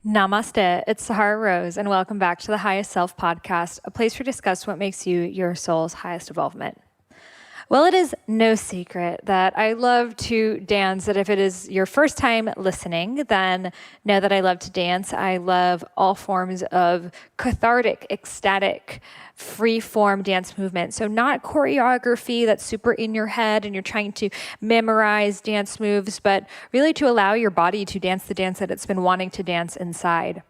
Namaste, it's Sahara Rose, and welcome back to the Highest Self podcast, a place to discuss what makes you your soul's highest evolvement. Well, it is no secret that I love to dance, that if it is your first time listening, then know that I love to dance. I love all forms of cathartic, ecstatic, free-form dance movement. So not choreography that's super in your head and you're trying to memorize dance moves, but really to allow your body to dance the dance that it's been wanting to dance inside.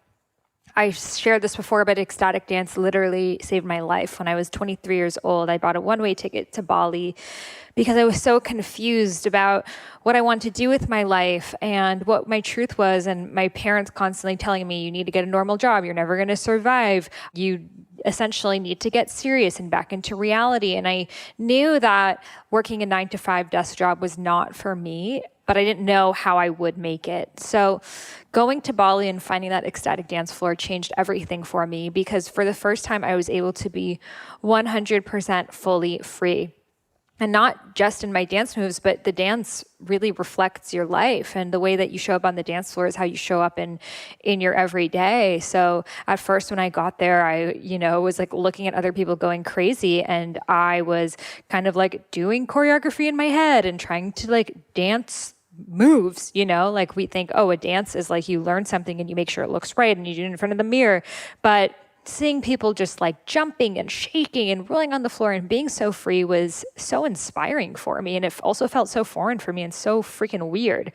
I shared this before, but ecstatic dance literally saved my life. When I was 23 years old, I bought a one-way ticket to Bali because I was so confused about what I wanted to do with my life and what my truth was. And my parents constantly telling me, you need to get a normal job. You're never going to survive. You essentially need to get serious and back into reality. And I knew that working a 9-to-5 desk job was not for me, but I didn't know how I would make it. So going to Bali and finding that ecstatic dance floor changed everything for me, because for the first time I was able to be 100% fully free. And not just in my dance moves, but the dance really reflects your life, and the way that you show up on the dance floor is how you show up in your everyday. So at first when I got there, I, was like looking at other people going crazy, and I was kind of like doing choreography in my head and trying to like dance moves, like we think, oh, a dance is like you learn something and you make sure it looks right and you do it in front of the mirror. But seeing people just like jumping and shaking and rolling on the floor and being so free was so inspiring for me. And it also felt so foreign for me and so freaking weird.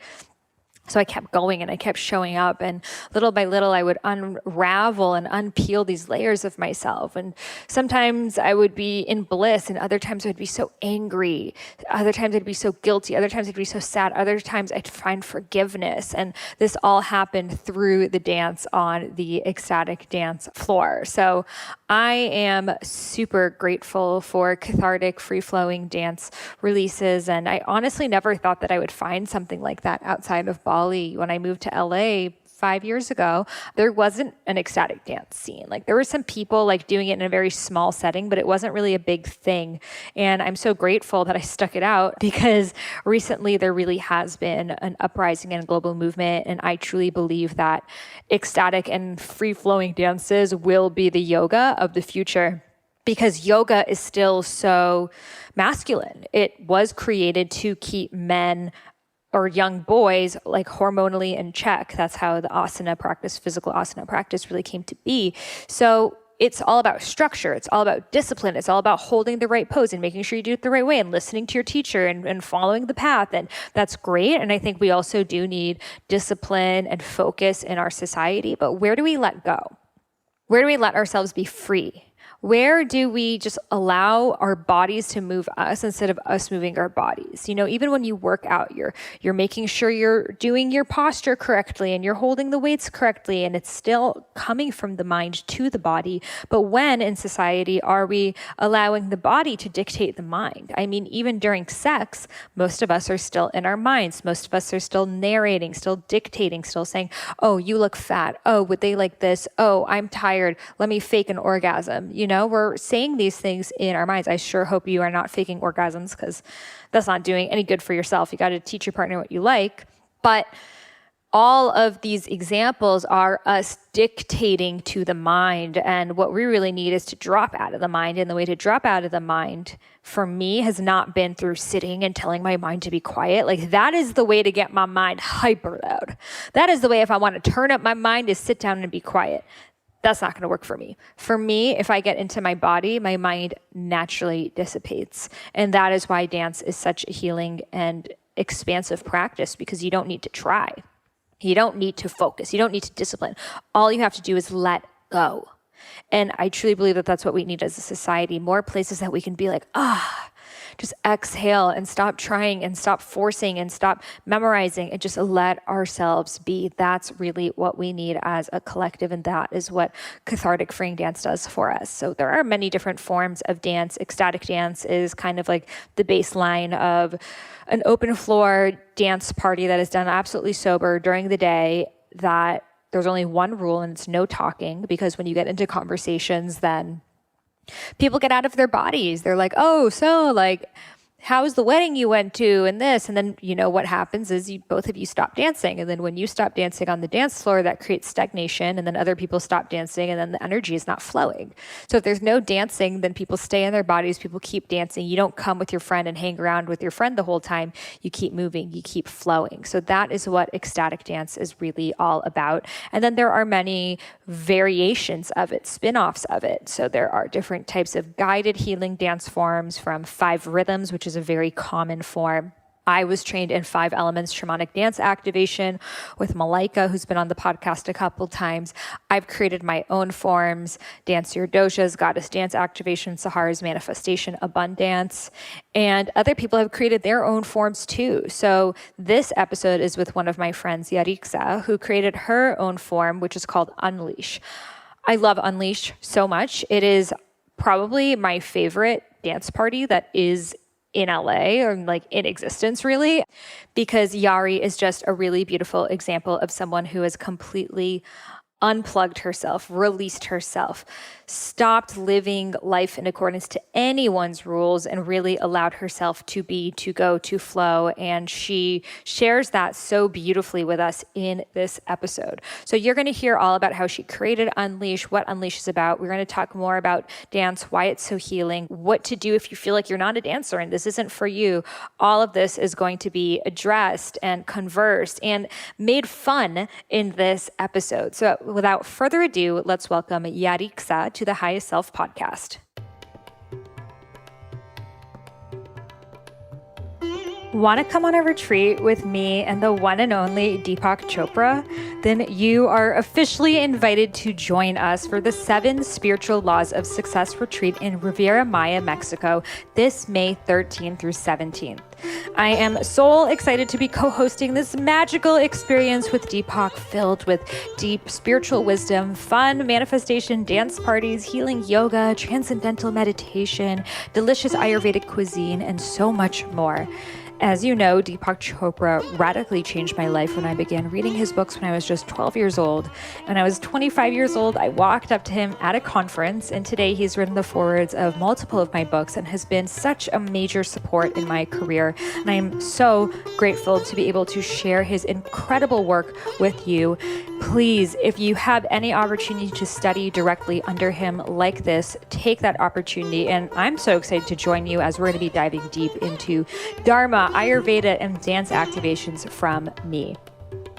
So I kept going and I kept showing up, and little by little I would unravel and unpeel these layers of myself. And sometimes I would be in bliss, and other times I would be so angry. Other times I'd be so guilty. Other times I'd be so sad. Other times I'd find forgiveness. And this all happened through the dance on the ecstatic dance floor. So I am super grateful for cathartic, free-flowing dance releases. And I honestly never thought that I would find something like that outside of Bali. When I moved to LA 5 years ago, there wasn't an ecstatic dance scene. Like there were some people like doing it in a very small setting, but it wasn't really a big thing. And I'm so grateful that I stuck it out, because recently there really has been an uprising and global movement. And I truly believe that ecstatic and free-flowing dances will be the yoga of the future, because yoga is still so masculine. It was created to keep men or young boys like hormonally in check. That's how the asana practice, physical asana practice really came to be. So it's all about structure. It's all about discipline. It's all about holding the right pose and making sure you do it the right way and listening to your teacher and following the path. And that's great. And I think we also do need discipline and focus in our society. But where do we let go? Where do we let ourselves be free? Where do we just allow our bodies to move us instead of us moving our bodies? Even when you work out, you're making sure you're doing your posture correctly and you're holding the weights correctly, and it's still coming from the mind to the body. But when in society are we allowing the body to dictate the mind? I mean, even during sex, most of us are still in our minds. Most of us are still narrating, still dictating, still saying, oh, you look fat. Oh, would they like this? Oh, I'm tired. Let me fake an orgasm. We're saying these things in our minds. I sure hope you are not faking orgasms, because that's not doing any good for yourself. You got to teach your partner what you like. But all of these examples are us dictating to the mind. And what we really need is to drop out of the mind. And the way to drop out of the mind for me has not been through sitting and telling my mind to be quiet. Like that is the way to get my mind hyper loud. That is the way, if I want to turn up my mind, is sit down and be quiet. That's not going to work for me. For me, if I get into my body, my mind naturally dissipates. And that is why dance is such a healing and expansive practice, because you don't need to try. You don't need to focus. You don't need to discipline. All you have to do is let go. And I truly believe that that's what we need as a society. More places that we can be like, just exhale and stop trying and stop forcing and stop memorizing and just let ourselves be. That's really what we need as a collective, and that is what cathartic freeing dance does for us. So there are many different forms of dance. Ecstatic dance is kind of like the baseline of an open floor dance party that is done absolutely sober during the day, that there's only one rule, and it's no talking, because when you get into conversations, then people get out of their bodies. They're like, oh, so like, how's the wedding you went to and this? And then, what happens is both of you stop dancing. And then when you stop dancing on the dance floor, that creates stagnation. And then other people stop dancing and then the energy is not flowing. So if there's no dancing, then people stay in their bodies. People keep dancing. You don't come with your friend and hang around with your friend the whole time. You keep moving, you keep flowing. So that is what ecstatic dance is really all about. And then there are many variations of it, spin-offs of it. So there are different types of guided healing dance forms, from 5 rhythms, which is a very common form. I was trained in 5 elements shamanic dance activation with Malaika, who's been on the podcast a couple times. I've created my own forms: Dance Your Doshas, Goddess Dance Activation, Sahara's Manifestation, Abundance. And other people have created their own forms too. So this episode is with one of my friends, Yarixa, who created her own form, which is called Unleash. I love Unleash so much. It is probably my favorite dance party that is in LA, or like in existence really, because Yari is just a really beautiful example of someone who has completely unplugged herself, released herself, stopped living life in accordance to anyone's rules, and really allowed herself to be, to go, to flow. And she shares that so beautifully with us in this episode. So you're going to hear all about how she created Unleash, what Unleash is about. We're going to talk more about dance, why it's so healing, what to do if you feel like you're not a dancer and this isn't for you. All of this is going to be addressed and conversed and made fun in this episode. So without further ado, let's welcome Yarixa to the Highest Self podcast. Want to come on a retreat with me and the one and only Deepak Chopra? Then you are officially invited to join us for the 7 Spiritual Laws of Success retreat in Riviera Maya, Mexico, this May 13th through 17th. I am so excited to be co-hosting this magical experience with Deepak, filled with deep spiritual wisdom, fun manifestation, dance parties, healing yoga, transcendental meditation, delicious Ayurvedic cuisine, and so much more. As you know, Deepak Chopra radically changed my life when I began reading his books when I was just 12 years old. When I was 25 years old, I walked up to him at a conference, and today he's written the forewords of multiple of my books and has been such a major support in my career. And I am so grateful to be able to share his incredible work with you. Please, if you have any opportunity to study directly under him like this, take that opportunity. And I'm so excited to join you as we're going to be diving deep into Dharma, Ayurveda, and dance activations from me.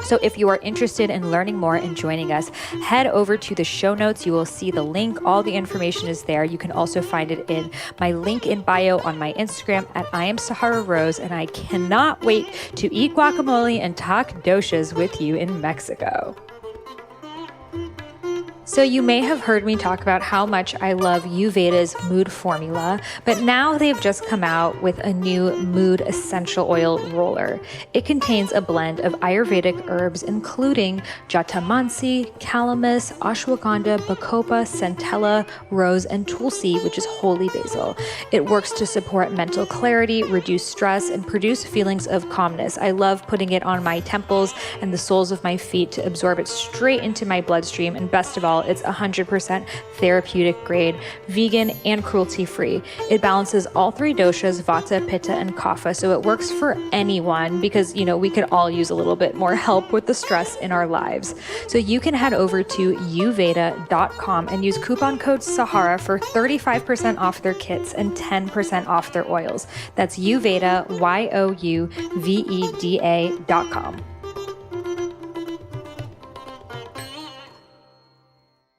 So if you are interested in learning more and joining us, head over to the show notes. You will see the link. All the information is there. You can also find it in my link in bio on my Instagram at I am Sahara Rose, and I cannot wait to eat guacamole and talk doshas with you in Mexico. So you may have heard me talk about how much I love Ayurveda's mood formula, but now they've just come out with a new mood essential oil roller. It contains a blend of Ayurvedic herbs, including jatamansi, calamus, ashwagandha, bacopa, centella, rose, and tulsi, which is holy basil. It works to support mental clarity, reduce stress, and produce feelings of calmness. I love putting it on my temples and the soles of my feet to absorb it straight into my bloodstream, and best of all, it's 100% therapeutic grade, vegan, and cruelty-free. It balances all 3 doshas, vata, pitta, and kapha, so it works for anyone because, we could all use a little bit more help with the stress in our lives. So you can head over to youveda.com and use coupon code Sahara for 35% off their kits and 10% off their oils. That's Youveda, YOUVEDA.com.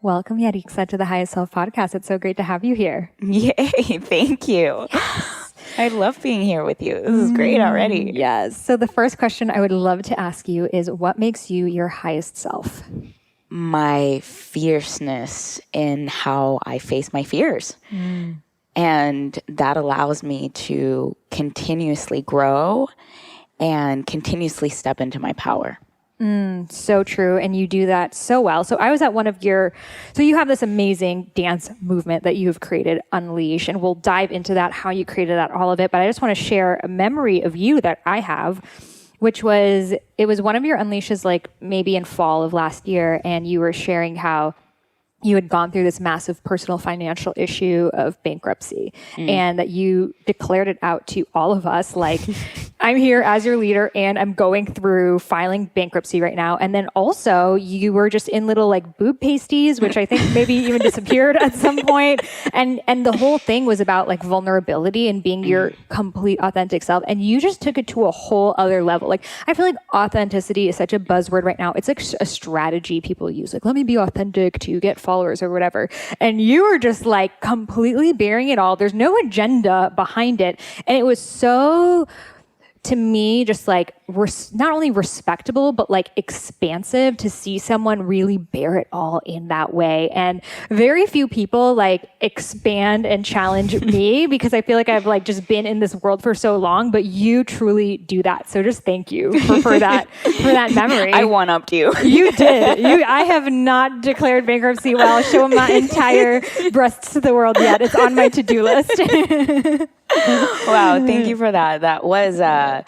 Welcome, Yarixa, to the Highest Self podcast. It's so great to have you here. Yay, thank you. Yes. I love being here with you. This is great already. Yes. So the first question I would love to ask you is, what makes you your highest self? My fierceness in how I face my fears. And that allows me to continuously grow and continuously step into my power. So true. And you do that so well. So I was at one of so you have this amazing dance movement that you have created, Unleash, and we'll dive into that, how you created that, all of it. But I just want to share a memory of you that I have, which was, it was one of your Unleashes, like maybe in fall of last year. And you were sharing how you had gone through this massive personal financial issue of bankruptcy and that you declared it out to all of us, like, I'm here as your leader and I'm going through filing bankruptcy right now. And then also you were just in little like boob pasties, which I think maybe even disappeared at some point. And the whole thing was about like vulnerability and being your complete authentic self. And you just took it to a whole other level. Like, I feel like authenticity is such a buzzword right now. It's like a strategy people use. Like, let me be authentic to get followers or whatever. And you were just like completely bearing it all. There's no agenda behind it. And it was so, to me, just like not only respectable, but like expansive to see someone really bear it all in that way. And very few people like expand and challenge me because I feel like I've like just been in this world for so long, but you truly do that. So just thank you for that memory. I one-upped you. You did. I have not declared bankruptcy while showing my entire breasts to the world yet. It's on my to-do list. Wow, thank you for that. That was, wow,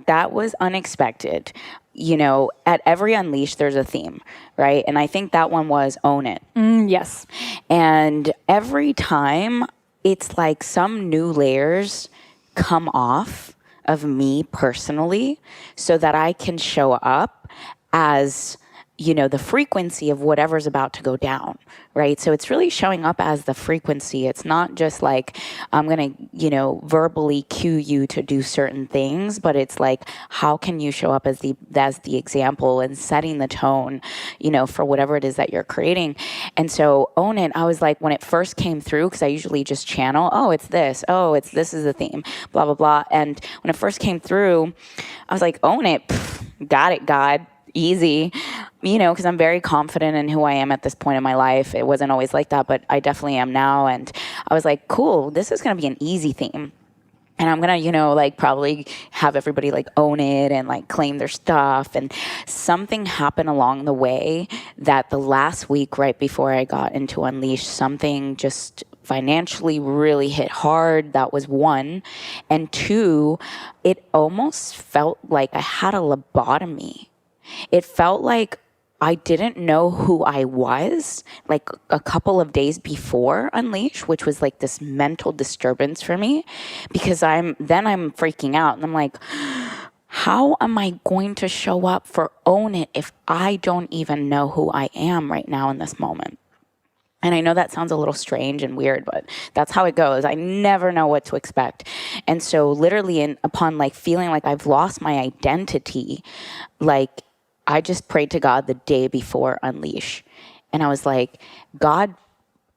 that was unexpected. You know, at every Unleash, there's a theme, right? And I think that one was own it. Yes. And every time, it's like some new layers come off of me personally so that I can show up as, you know, the frequency of whatever's about to go down, right? So it's really showing up as the frequency. It's not just like, I'm going to, you know, verbally cue you to do certain things, but it's like, how can you show up as the example and setting the tone, you know, for whatever it is that you're creating. And so own it. I was like, when it first came through, because I usually just channel, this is the theme, blah, blah, blah. And when it first came through, I was like, own it. Got it, God. Easy, you know, because I'm very confident in who I am at this point in my life. It wasn't always like that, but I definitely am now. And I was like, cool, this is going to be an easy theme. And I'm going to, you know, like probably have everybody like own it and like claim their stuff. And something happened along the way that the last week right before I got into Unleash, something just financially really hit hard. That was one. And two, it almost felt like I had a lobotomy. It felt like I didn't know who I was like a couple of days before Unleash, which was like this mental disturbance for me because I'm freaking out and I'm like, how am I going to show up for Own It if I don't even know who I am right now in this moment? And I know that sounds a little strange and weird, but that's how it goes. I never know what to expect. And so literally upon like feeling like I've lost my identity, like I just prayed to God the day before Unleash. And I was like, God,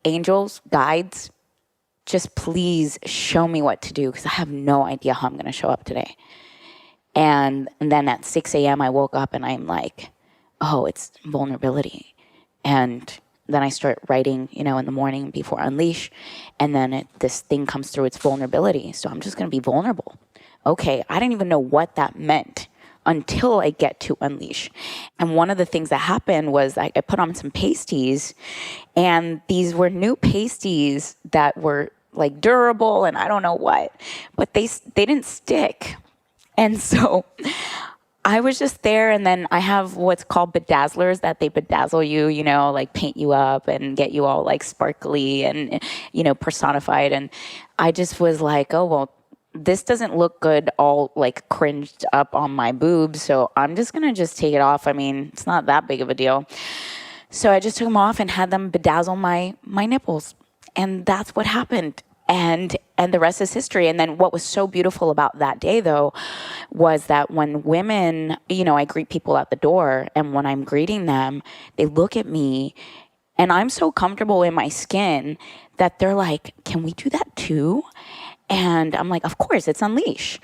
angels, guides, just please show me what to do because I have no idea how I'm going to show up today. And then at 6 a.m. I woke up and I'm like, oh, it's vulnerability. And then I start writing, you know, in the morning before Unleash. And then this thing comes through, it's vulnerability. So I'm just going to be vulnerable. Okay, I didn't even know what that meant until I get to Unleash. And one of the things that happened was I put on some pasties, and these were new pasties that were like durable and I don't know what, but they didn't stick. And so I was just there, and then I have what's called bedazzlers that they bedazzle you, you know, like paint you up and get you all like sparkly and, you know, personified. And I just was like, oh, well, this doesn't look good all like cringed up on my boobs, so I'm just gonna just take it off. I mean, it's not that big of a deal. So I just took them off and had them bedazzle my nipples. And that's what happened. And the rest is history. And then what was so beautiful about that day, though, was that when women, you know, I greet people at the door, and when I'm greeting them, they look at me, and I'm so comfortable in my skin that they're like, can we do that too? And I'm like, of course, it's Unleash.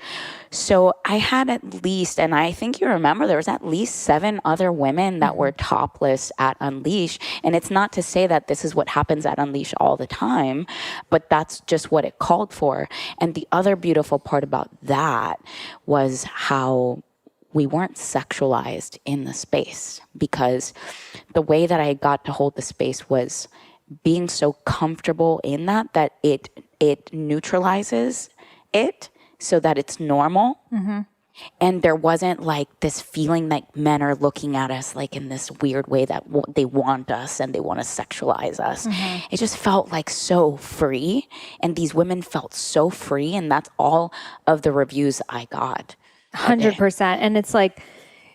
So I had at least, and I think you remember, there was at least 7 other women that were topless at Unleash. And it's not to say that this is what happens at Unleash all the time, but that's just what it called for. And the other beautiful part about that was how we weren't sexualized in the space, because the way that I got to hold the space was being so comfortable in that it neutralizes it so that it's normal. Mm-hmm. And there wasn't like this feeling that men are looking at us like in this weird way that they want us and they want to sexualize us. It just felt like so free. And these women felt so free. And that's all of the reviews I got. 100%. And it's like,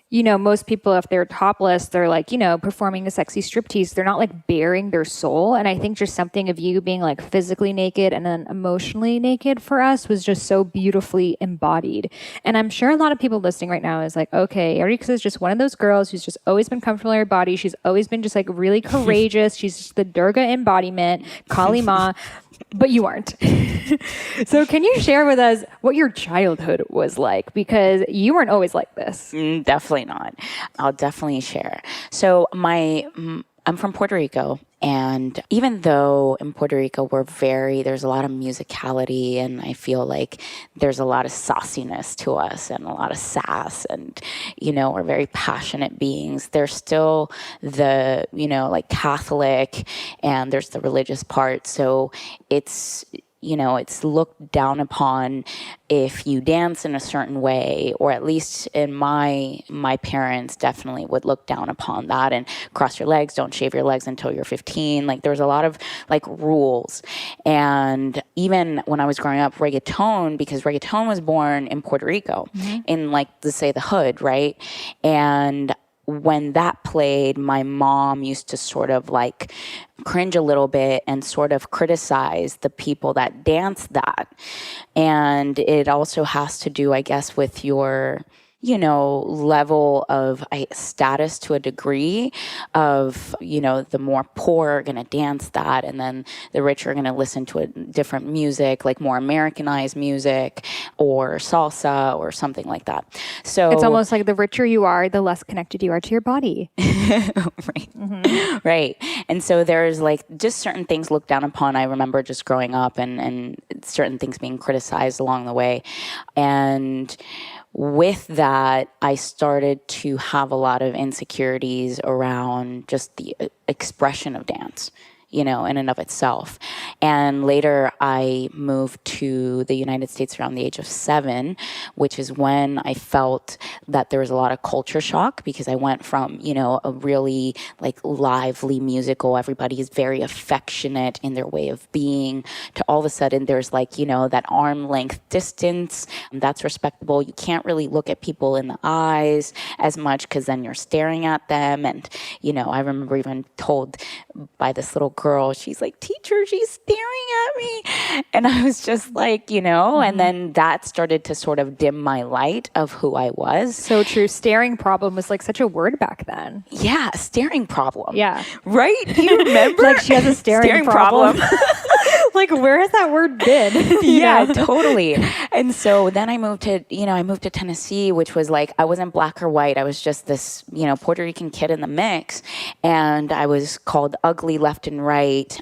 you know, most people, if they're topless, they're like, you know, performing a sexy striptease. They're not like bearing their soul. And I think just something of you being like physically naked and then emotionally naked for us was just so beautifully embodied. And I'm sure a lot of people listening right now is like, okay, Yarixa is just one of those girls who's just always been comfortable in her body. She's always been just like really courageous. She's just the Durga embodiment, Kali Ma. But you aren't. So can you share with us what your childhood was like? Because you weren't always like this. Definitely not. I'll definitely share. So I'm from Puerto Rico. And even though in Puerto Rico there's a lot of musicality, and I feel like there's a lot of sauciness to us and a lot of sass, and, you know, we're very passionate beings. There's still the, you know, like Catholic, and there's the religious part. So it's, you know, it's looked down upon if you dance in a certain way, or at least in my parents definitely would look down upon that, and cross your legs, don't shave your legs until you're 15. Like there was a lot of like rules. And even when I was growing up, reggaeton, because reggaeton was born in Puerto Rico, in like, let's say the hood, right? And when that played, my mom used to sort of like cringe a little bit and sort of criticize the people that dance that. And it also has to do, I guess, with your, you know, level of status to a degree of, you know, the more poor are going to dance that, and then the rich are going to listen to a different music, like more Americanized music or salsa or something like that. So it's almost like the richer you are, the less connected you are to your body. Right. Right. And so there's like just certain things looked down upon. I remember just growing up and certain things being criticized along the way. And with that, I started to have a lot of insecurities around just the expression of dance, you know, in and of itself. And later I moved to the United States around the age of 7, which is when I felt that there was a lot of culture shock, because I went from, you know, a really like lively musical, everybody is very affectionate in their way of being, to all of a sudden there's like, you know, that arm length distance. That's respectable. You can't really look at people in the eyes as much, because then you're staring at them. And, you know, I remember even told by this little girl, she's like, teacher, she's staring at me. And I was just like, you know, and then that started to sort of dim my light of who I was. So true. Staring problem was like such a word back then. Yeah, staring problem. Yeah. Right? Do you remember? Like she has a staring problem. Like, where has that word been? Yeah, totally. And so then I moved to Tennessee, which was like, I wasn't black or white. I was just this, you know, Puerto Rican kid in the mix. And I was called ugly left and right.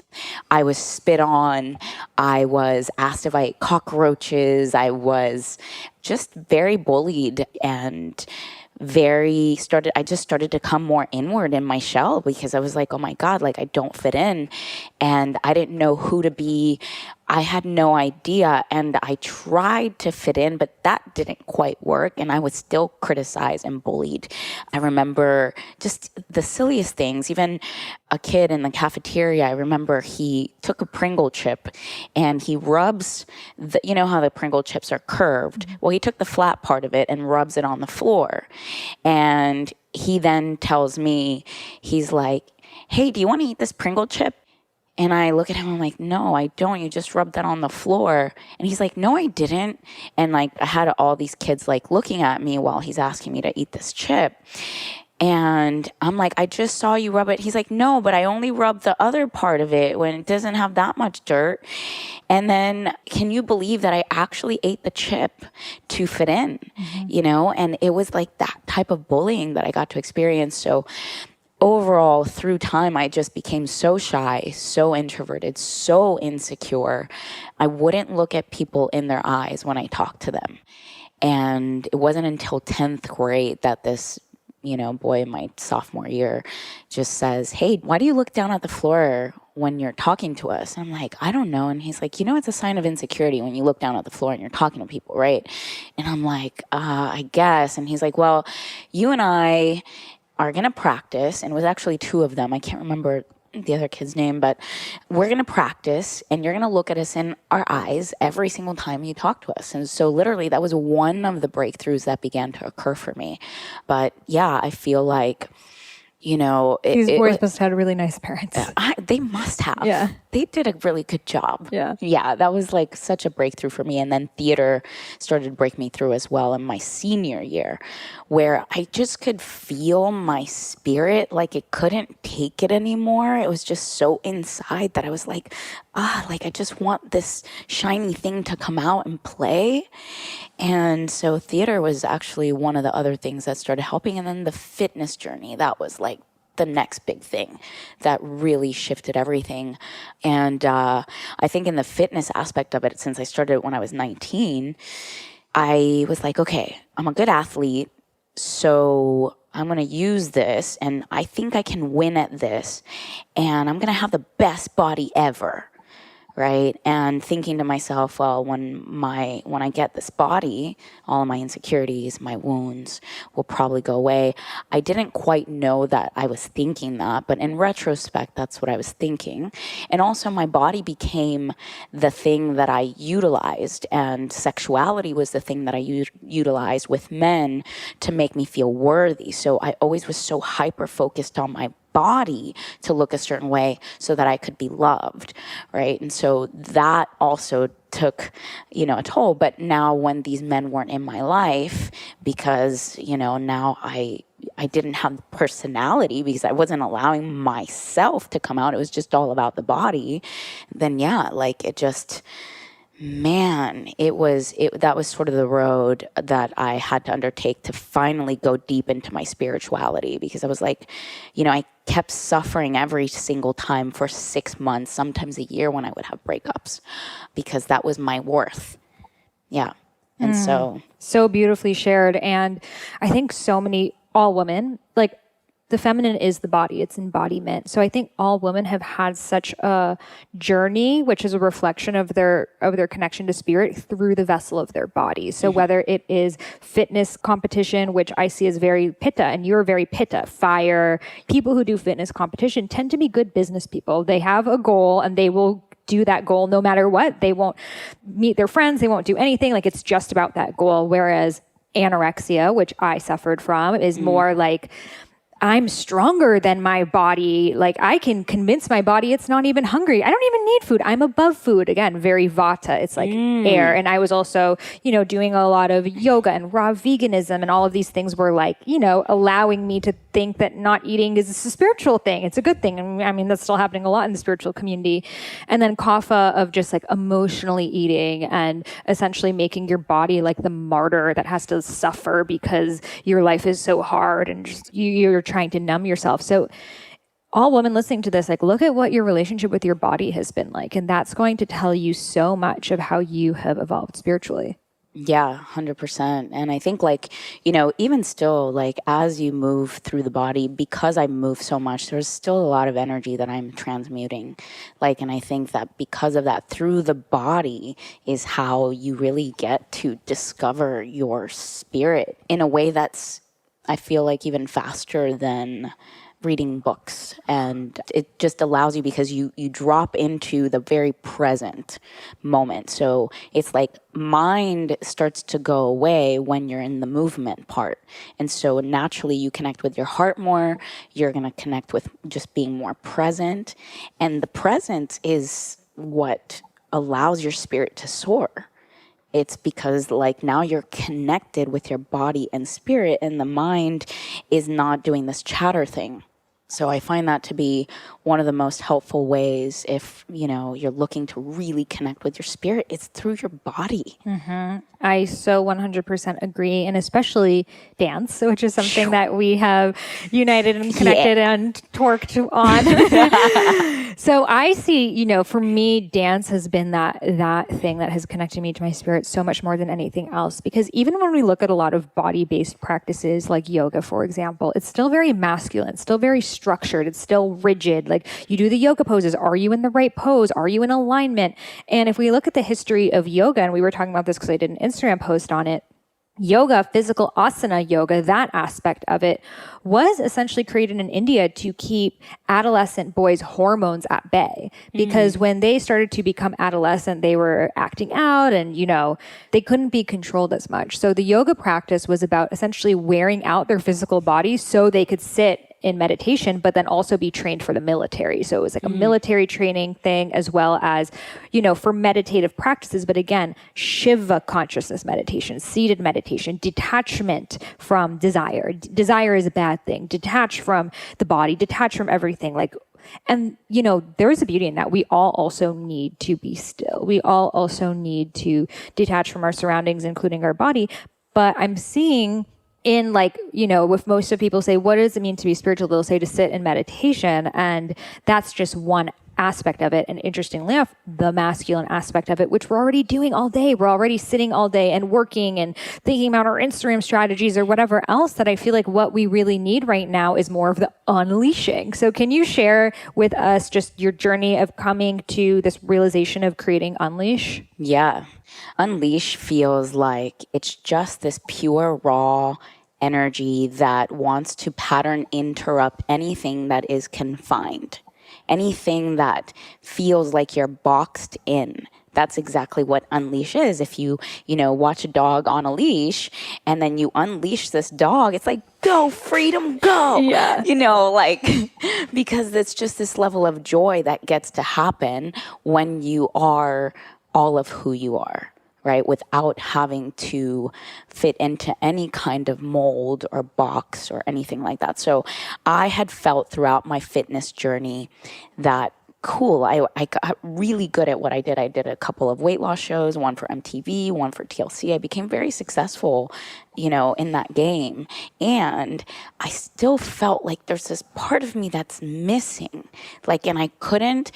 I was spit on. I was asked if I ate cockroaches. I was just very bullied, and I just started to come more inward in my shell, because I was like, oh my God, like I don't fit in, and I didn't know who to be. I had no idea, and I tried to fit in, but that didn't quite work, and I was still criticized and bullied. I remember just the silliest things. Even a kid in the cafeteria, I remember he took a Pringle chip and he rubs you know how the Pringle chips are curved? Well, he took the flat part of it and rubs it on the floor. And he then tells me, he's like, hey, do you want to eat this Pringle chip? And I look at him, I'm like, no, I don't. You just rubbed that on the floor. And he's like, no, I didn't. And like, I had all these kids like looking at me while he's asking me to eat this chip. And I'm like, I just saw you rub it. He's like, no, but I only rubbed the other part of it when it doesn't have that much dirt. And then can you believe that I actually ate the chip to fit in, you know? And it was like that type of bullying that I got to experience. So overall, through time, I just became so shy, so introverted, so insecure. I wouldn't look at people in their eyes when I talked to them. And it wasn't until 10th grade that this, you know, boy in my sophomore year just says, hey, why do you look down at the floor when you're talking to us? And I'm like, I don't know. And he's like, it's a sign of insecurity when you look down at the floor and you're talking to people, right? And I'm like, I guess. And he's like, well, you and I are going to practice. And it was actually two of them. I can't remember the other kid's name, but we're going to practice and you're going to look at us in our eyes every single time you talk to us. And so literally that was one of the breakthroughs that began to occur for me. But yeah, I feel like, these boys must have had really nice parents. They must have. Yeah. They did a really good job. Yeah. Yeah, that was like such a breakthrough for me. And then theater started to break me through as well in my senior year, where I just could feel my spirit like it couldn't take it anymore. It was just so inside that I was like, I just want this shiny thing to come out and play. And so theater was actually one of the other things that started helping. And then the fitness journey, that was like the next big thing that really shifted everything. And I think in the fitness aspect of it, since I started when I was 19, I was like, okay, I'm a good athlete, so I'm going to use this, and I think I can win at this, and I'm going to have the best body ever. Right. And thinking to myself, well, when I get this body, all of my insecurities, my wounds will probably go away. I didn't quite know that I was thinking that, but in retrospect, that's what I was thinking. And also my body became the thing that I utilized, and sexuality was the thing that I utilized with men to make me feel worthy. So I always was so hyper focused on my body to look a certain way so that I could be loved, right? And so that also took, a toll. But now when these men weren't in my life, because, now I didn't have the personality because I wasn't allowing myself to come out. It was just all about the body. Then that was sort of the road that I had to undertake to finally go deep into my spirituality, because I was like, I kept suffering every single time for 6 months, sometimes a year, when I would have breakups, because that was my worth. Yeah. And so beautifully shared. And I think all women, like, the feminine is the body, it's embodiment. So I think all women have had such a journey, which is a reflection of their connection to spirit through the vessel of their body. So whether it is fitness competition, which I see as very pitta, and you're very pitta, fire, people who do fitness competition tend to be good business people. They have a goal and they will do that goal no matter what. They won't meet their friends, they won't do anything. Like, it's just about that goal. Whereas anorexia, which I suffered from, is more like, I'm stronger than my body. Like, I can convince my body it's not even hungry. I don't even need food. I'm above food. Again, very vata. It's like air. And I was also, doing a lot of yoga and raw veganism, and all of these things were like, allowing me to think that not eating is a spiritual thing. It's a good thing. And I mean, that's still happening a lot in the spiritual community. And then kapha of just like emotionally eating and essentially making your body like the martyr that has to suffer because your life is so hard, and just you're trying to numb yourself. So all women listening to this, like, look at what your relationship with your body has been like. And that's going to tell you so much of how you have evolved spiritually. Yeah, 100%. And I think even still, like, as you move through the body, because I move so much, there's still a lot of energy that I'm transmuting. And I think that because of that, through the body is how you really get to discover your spirit in a way that's, I feel like, even faster than reading books. And it just allows you, because you drop into the very present moment. So it's like mind starts to go away when you're in the movement part. And so naturally you connect with your heart more. You're going to connect with just being more present. And the present is what allows your spirit to soar. It's because now you're connected with your body and spirit, and the mind is not doing this chatter thing. So I find that to be one of the most helpful ways if, you're looking to really connect with your spirit. It's through your body. Mm-hmm. I so 100% agree. And especially dance, which is something that we have united and connected and torqued on. So I see, for me, dance has been that thing that has connected me to my spirit so much more than anything else. Because even when we look at a lot of body-based practices like yoga, for example, it's still very masculine, still very structured, it's still rigid. Like you do the yoga poses. Are you in the right pose? Are you in alignment? And if we look at the history of yoga, and we were talking about this because I did an Instagram post on it, yoga, physical asana yoga, that aspect of it was essentially created in India to keep adolescent boys' hormones at bay. Because when they started to become adolescent, they were acting out and, they couldn't be controlled as much. So the yoga practice was about essentially wearing out their physical bodies so they could sit in meditation, but then also be trained for the military. So it was like a military training thing as well as, for meditative practices. But again, Shiva consciousness meditation, seated meditation, detachment from desire. Desire is a bad thing. Detach from the body, detach from everything. And, there is a beauty in that. We all also need to be still. We all also need to detach from our surroundings, including our body. But I'm seeing if most of people say, what does it mean to be spiritual? They'll say to sit in meditation. And that's just one aspect of it. And interestingly enough, the masculine aspect of it, which we're already doing all day. We're already sitting all day and working and thinking about our Instagram strategies or whatever else, that I feel like what we really need right now is more of the unleashing. So can you share with us just your journey of coming to this realization of creating Unleash? Yeah. Unleash feels like it's just this pure, raw energy that wants to pattern interrupt anything that is confined, anything that feels like you're boxed in. That's exactly what Unleash is. If you watch a dog on a leash and then you unleash this dog, it's like, go, freedom, go. Yeah. Because it's just this level of joy that gets to happen when you are all of who you are, right? Without having to fit into any kind of mold or box or anything like that. So I had felt throughout my fitness journey that, cool, I got really good at what I did. I did a couple of weight loss shows, one for MTV, one for TLC. I became very successful, in that game. And I still felt like there's this part of me that's missing. And I couldn't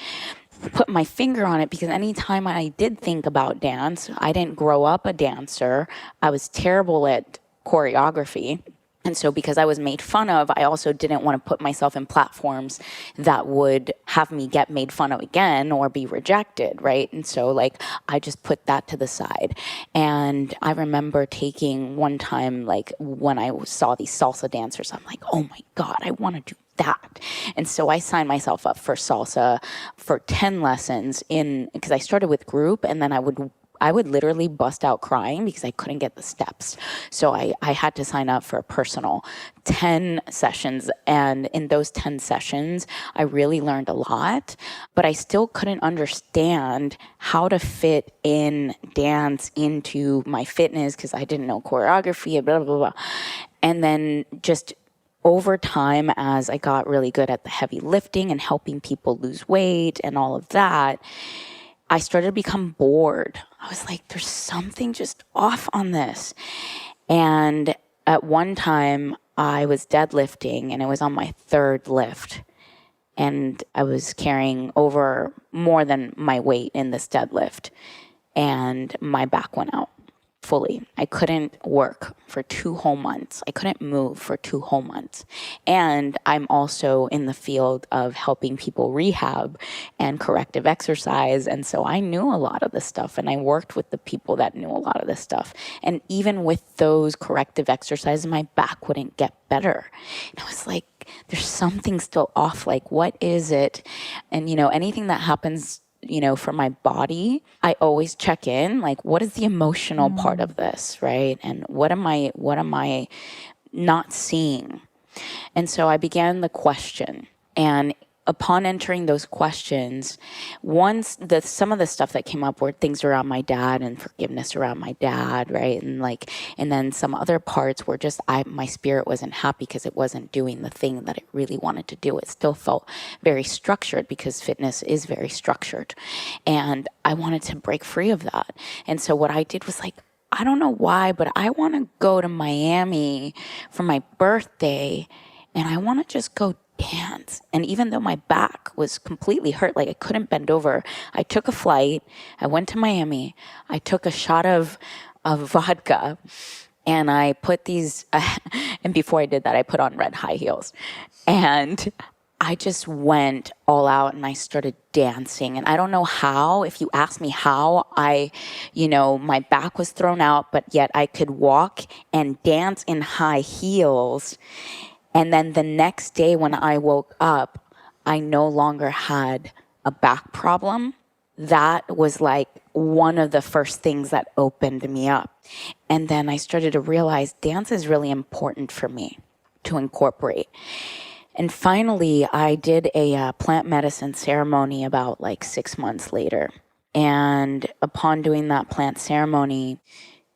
put my finger on it because anytime I did think about dance, I didn't grow up a dancer. I was terrible at choreography. And so because I was made fun of, I also didn't want to put myself in platforms that would have me get made fun of again or be rejected, right? And so I just put that to the side. And I remember taking one time, when I saw these salsa dancers, I'm like, oh my God, I want to do that. And so I signed myself up for salsa for 10 lessons because I started with group, and then I would literally bust out crying because I couldn't get the steps. So I had to sign up for a personal 10 sessions. And in those 10 sessions, I really learned a lot, but I still couldn't understand how to fit in dance into my fitness because I didn't know choreography, blah, blah, blah. And then just over time, as I got really good at the heavy lifting and helping people lose weight and all of that, I started to become bored. I was like, there's something just off on this. And at one time, I was deadlifting, and it was on my third lift. And I was carrying over more than my weight in this deadlift. And my back went out fully. I couldn't work for 2 whole months. I couldn't move for 2 whole months. And I'm also in the field of helping people rehab and corrective exercise. And so I knew a lot of this stuff, and I worked with the people that knew a lot of this stuff. And even with those corrective exercises, my back wouldn't get better. And I was like, there's something still off. What is it? And, anything that happens for my body, I always check in, what is the emotional part of this, right? And what am I not seeing? And so I began the question. And upon entering those questions, some of the stuff that came up were things around my dad and forgiveness around my dad, right? And then some other parts were just my spirit wasn't happy because it wasn't doing the thing that it really wanted to do. It still felt very structured because fitness is very structured. And I wanted to break free of that. And so what I did was I don't know why, but I want to go to Miami for my birthday, and I want to just go dance. And even though my back was completely hurt, like I couldn't bend over, I took a flight. I went to Miami. I took a shot of vodka, and I put these, and before I did that, I put on red high heels. And I just went all out and I started dancing. And I don't know how, if you ask me how, my back was thrown out, but yet I could walk and dance in high heels. And then the next day when I woke up, I no longer had a back problem. That was like one of the first things that opened me up. And then I started to realize dance is really important for me to incorporate. And finally, I did a plant medicine ceremony about like 6 months later. And upon doing that plant ceremony,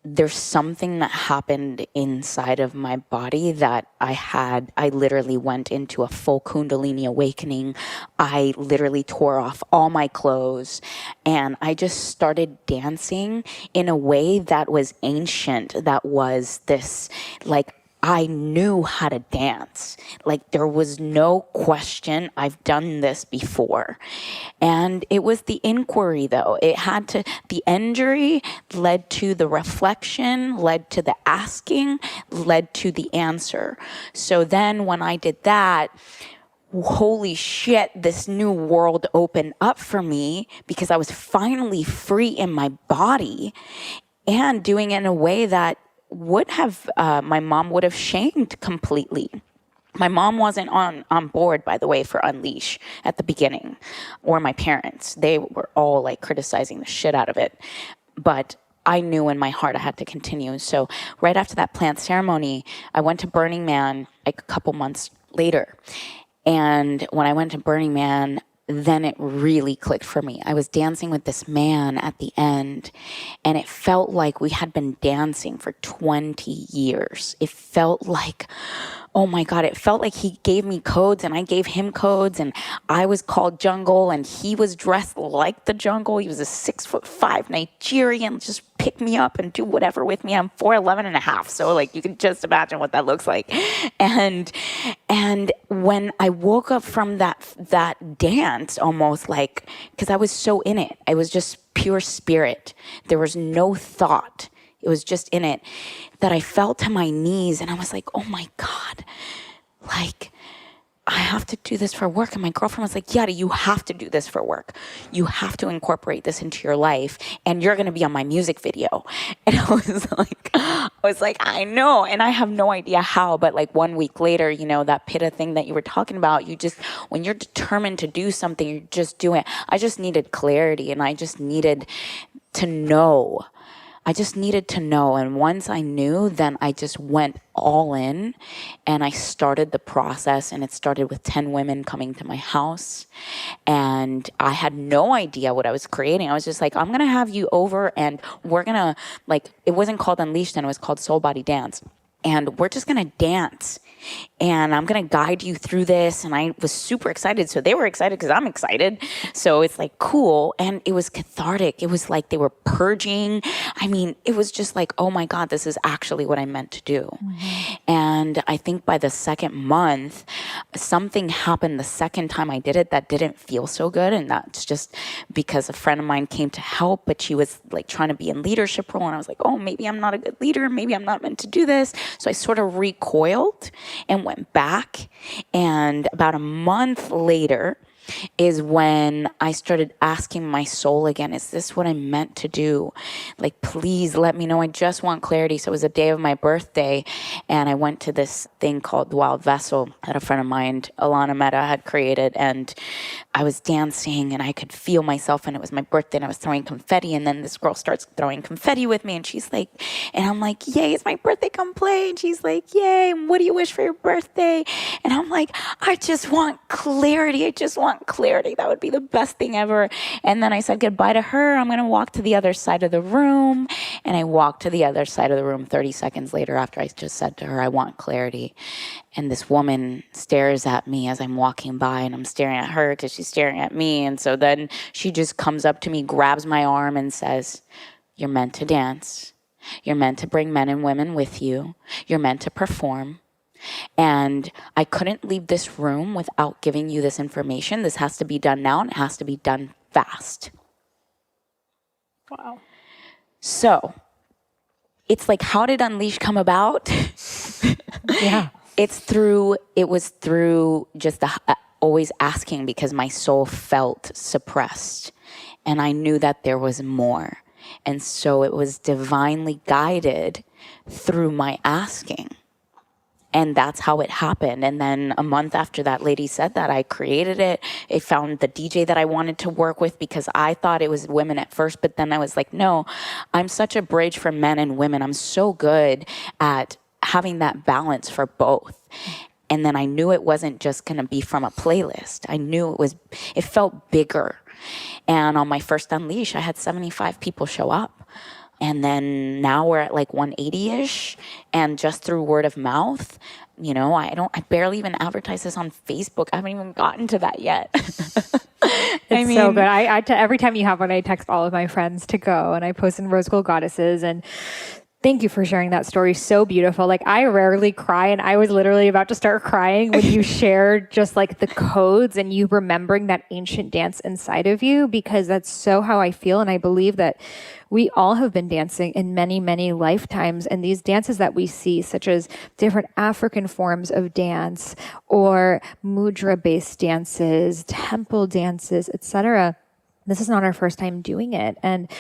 there's something that happened inside of my body that I literally went into a full Kundalini awakening. I literally tore off all my clothes and I just started dancing in a way that was ancient, that was this like, I knew how to dance. Like there was no question, I've done this before. And it was the inquiry though. The injury led to the reflection, led to the asking, led to the answer. So then when I did that, holy shit, this new world opened up for me because I was finally free in my body and doing it in a way that would have, my mom would have shamed completely. My mom wasn't on board, by the way, for Unleash at the beginning, or my parents. They were all like criticizing the shit out of it. But I knew in my heart I had to continue. So right after that plant ceremony, I went to Burning Man like a couple months later. And when I went to Burning Man, then it really clicked for me. I was dancing with this man at the end, and it felt like we had been dancing for 20 years. It felt like, oh my God, it felt like he gave me codes and I gave him codes, and I was called Jungle and he was dressed like the jungle. He was a 6'5" Nigerian, just pick me up and do whatever with me. I'm 4'11 and a half. So like you can just imagine what that looks like. And when I woke up from that dance, almost like, because I was so in it, I was just pure spirit. There was no thought. It was just in it, that I fell to my knees and I was like, oh my God, like I have to do this for work. And my girlfriend was like, Yada, you have to do this for work. You have to incorporate this into your life and you're going to be on my music video. And I was like, I know. And I have no idea how, but like 1 week later, that pitta thing that you were talking about, when you're determined to do something, you just do it. I just needed clarity and I just needed to know. And once I knew, then I just went all in and I started the process, and it started with 10 women coming to my house, and I had no idea what I was creating. I was just like, I'm going to have you over and we're going to, like, it wasn't called Unleashed then, it was called Soul Body Dance. And we're just going to dance. And I'm going to guide you through this. And I was super excited. So they were excited because I'm excited. So it's like cool. And it was cathartic. It was like they were purging. I mean, it was just like, oh my God, this is actually what I meant to do. Mm-hmm. And I think by the second month, something happened the second time I did it that didn't feel so good. And that's just because a friend of mine came to help, but she was like trying to be in leadership role. And I was like, oh, maybe I'm not a good leader. Maybe I'm not meant to do this. So I sort of recoiled and went back. And about a month later is when I started asking my soul again, is this what I'm meant to do? Like, please let me know. I just want clarity. So it was the day of my birthday, and I went to this thing called the Wild Vessel that a friend of mine, Alana Mehta, had created. And I was dancing and I could feel myself, and it was my birthday and I was throwing confetti. And then this girl starts throwing confetti with me, and she's like, and I'm like, yay, it's my birthday, come play. And she's like, yay, what do you wish for your birthday? And I'm like, I just want clarity. That would be the best thing ever. And then I said goodbye to her. I'm going to walk to the other side of the room. And I walked to the other side of the room 30 seconds later after I just said to her, I want clarity. And this woman stares at me as I'm walking by, and I'm staring at her because she's staring at me. And so then she just comes up to me, grabs my arm and says, you're meant to dance. You're meant to bring men and women with you. You're meant to perform. And I couldn't leave this room without giving you this information. This has to be done now, and it has to be done fast. Wow. So it's like, how did Unleash come about? Yeah. It was through just always asking, because my soul felt suppressed and I knew that there was more. And so it was divinely guided through my asking. And that's how it happened. And then a month after that lady said that, I created it. I found the DJ that I wanted to work with, because I thought it was women at first. But then I was like, no, I'm such a bridge for men and women. I'm so good at having that balance for both. And then I knew it wasn't just going to be from a playlist. I knew it felt bigger. And on my first Unleash, I had 75 people show up. And then now we're at like 180-ish. And just through word of mouth, I barely even advertise this on Facebook. I haven't even gotten to that yet. It's so good. Every time you have one, I text all of my friends to go, and I post in Rose Gold Goddesses. And thank you for sharing that story. So beautiful. Like, I rarely cry, and I was literally about to start crying when you shared just like the codes and you remembering that ancient dance inside of you, because that's so how I feel. And I believe that we all have been dancing in many, many lifetimes. And these dances that we see, such as different African forms of dance or mudra-based dances, temple dances, etc., this is not our first time doing it. And,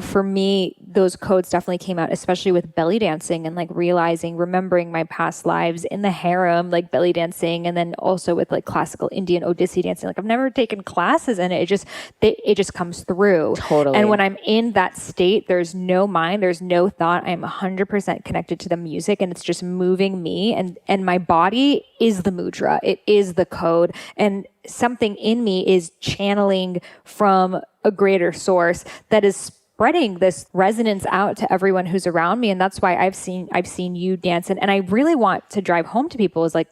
for me, those codes definitely came out, especially with belly dancing and like remembering my past lives in the harem, like belly dancing. And then also with like classical Indian Odissi dancing. Like, I've never taken classes in it. It just comes through. Totally. And when I'm in that state, there's no mind, there's no thought. I'm 100% connected to the music, and it's just moving me. And my body is the mudra. It is the code. And something in me is channeling from a greater source that is spreading this resonance out to everyone who's around me. And that's why I've seen you dance. And I really want to drive home to people is like,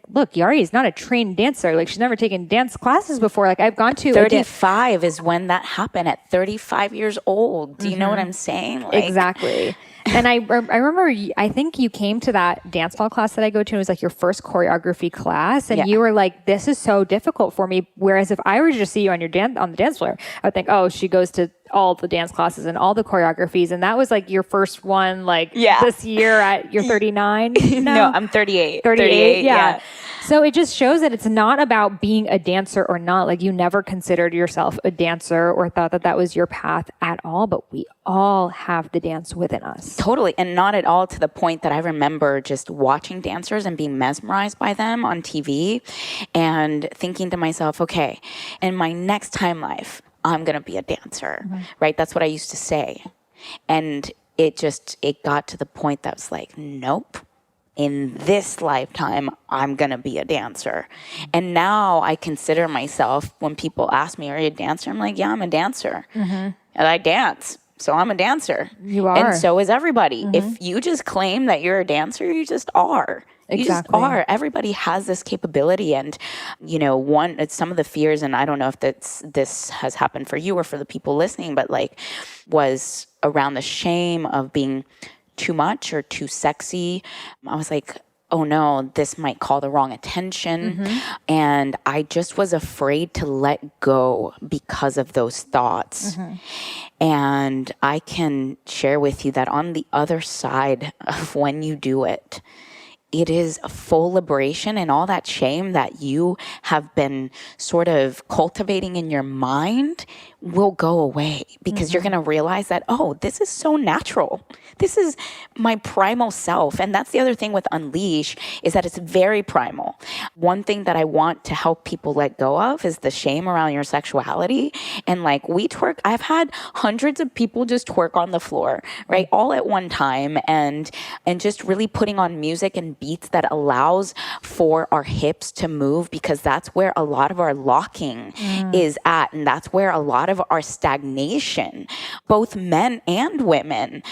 look, Yari is not a trained dancer. Like, she's never taken dance classes before. Like, I've gone to 35 is when that happened, at 35 years old. Do you know what I'm saying? Like, exactly. And I remember, I think you came to that dance hall class that I go to, and it was like your first choreography class. And you were like, this is so difficult for me. Whereas if I were to just see you on the dance floor, I would think, oh, she goes to all the dance classes and all the choreographies. And that was like your first one, this year at you're 39? No, I'm 38. 38, yeah. So it just shows that it's not about being a dancer or not. Like, you never considered yourself a dancer or thought that was your path at all, but we all have the dance within us. Totally. And not at all to the point that I remember just watching dancers and being mesmerized by them on TV and thinking to myself, okay, in my next time life, I'm going to be a dancer, right? That's what I used to say. And it got to the point that was like, nope. In this lifetime, I'm going to be a dancer. And now I consider myself, when people ask me, are you a dancer? I'm like, yeah, I'm a dancer. And I dance. So I'm a dancer. You are. And so is everybody. If you just claim that you're a dancer, you just are. You just are. Everybody has this capability. And, it's some of the fears, and I don't know if this has happened for you or for the people listening, but was around the shame of being too much or too sexy. I was like, oh no, this might call the wrong attention. And I just was afraid to let go because of those thoughts. And I can share with you that on the other side of when you do it, it is a full liberation, and all that shame that you have been sort of cultivating in your mind will go away, because you're going to realize that, oh, this is so natural. This is my primal self. And that's the other thing with Unleash, is that it's very primal. One thing that I want to help people let go of is the shame around your sexuality. And we twerk. I've had hundreds of people just twerk on the floor, right? All at one time, and just really putting on music and beats that allows for our hips to move, because that's where a lot of our locking is at. And that's where a lot of our stagnation, both men and women,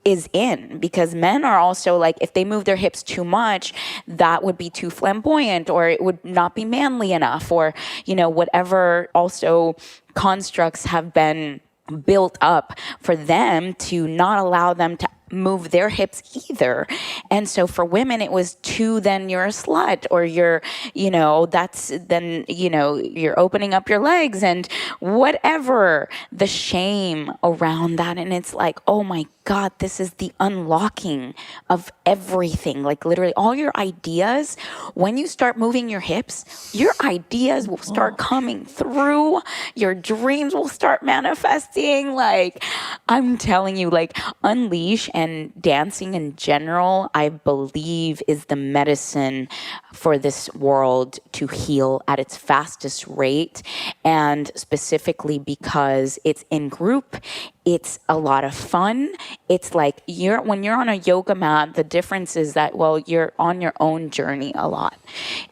is in, because men are also if they move their hips too much, that would be too flamboyant, or it would not be manly enough, or whatever also constructs have been built up for them to not allow them to move their hips either. And so for women, it was then you're a slut, or you're, then, you're opening up your legs and whatever, the shame around that. And it's like, oh my God, this is the unlocking of everything. Like literally all your ideas, when you start moving your hips, your ideas will start coming through. Your dreams will start manifesting. Like, I'm telling you, like Unleash and dancing in general, I believe is the medicine for this world to heal at its fastest rate. And specifically because it's in group, it's a lot of fun. It's like when you're on a yoga mat, the difference is that, well, you're on your own journey a lot.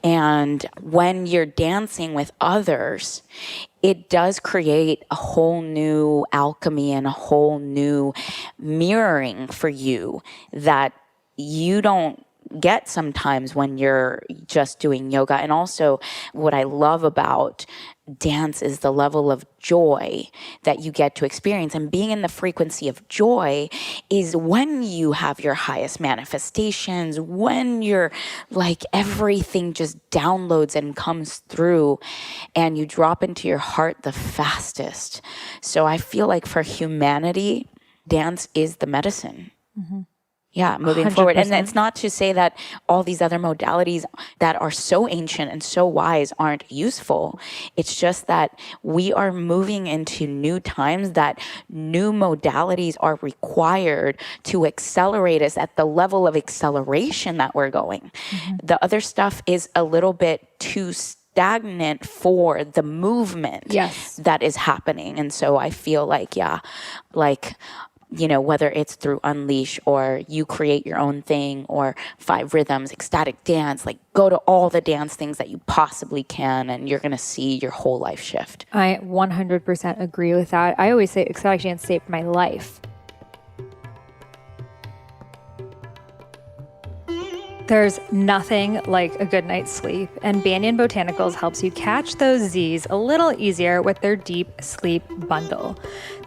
And when you're dancing with others, it does create a whole new alchemy and a whole new mirroring for you that you don't get sometimes when you're just doing yoga. And also what I love about dance is the level of joy that you get to experience. And being in the frequency of joy is when you have your highest manifestations, when you're like everything just downloads and comes through and you drop into your heart the fastest. So I feel like for humanity, dance is the medicine. Mm-hmm. Yeah, moving 100%. Forward. And it's not to say that all these other modalities that are so ancient and so wise aren't useful. It's just that we are moving into new times that new modalities are required to accelerate us at the level of acceleration that we're going. Mm-hmm. The other stuff is a little bit too stagnant for the movement that is happening. And so I feel like, whether it's through Unleash or you create your own thing or 5 Rhythms, ecstatic dance, like go to all the dance things that you possibly can and you're going to see your whole life shift. I 100% agree with that. I always say ecstatic dance saved my life. There's nothing like a good night's sleep, and Banyan Botanicals helps you catch those Z's a little easier with their Deep Sleep Bundle.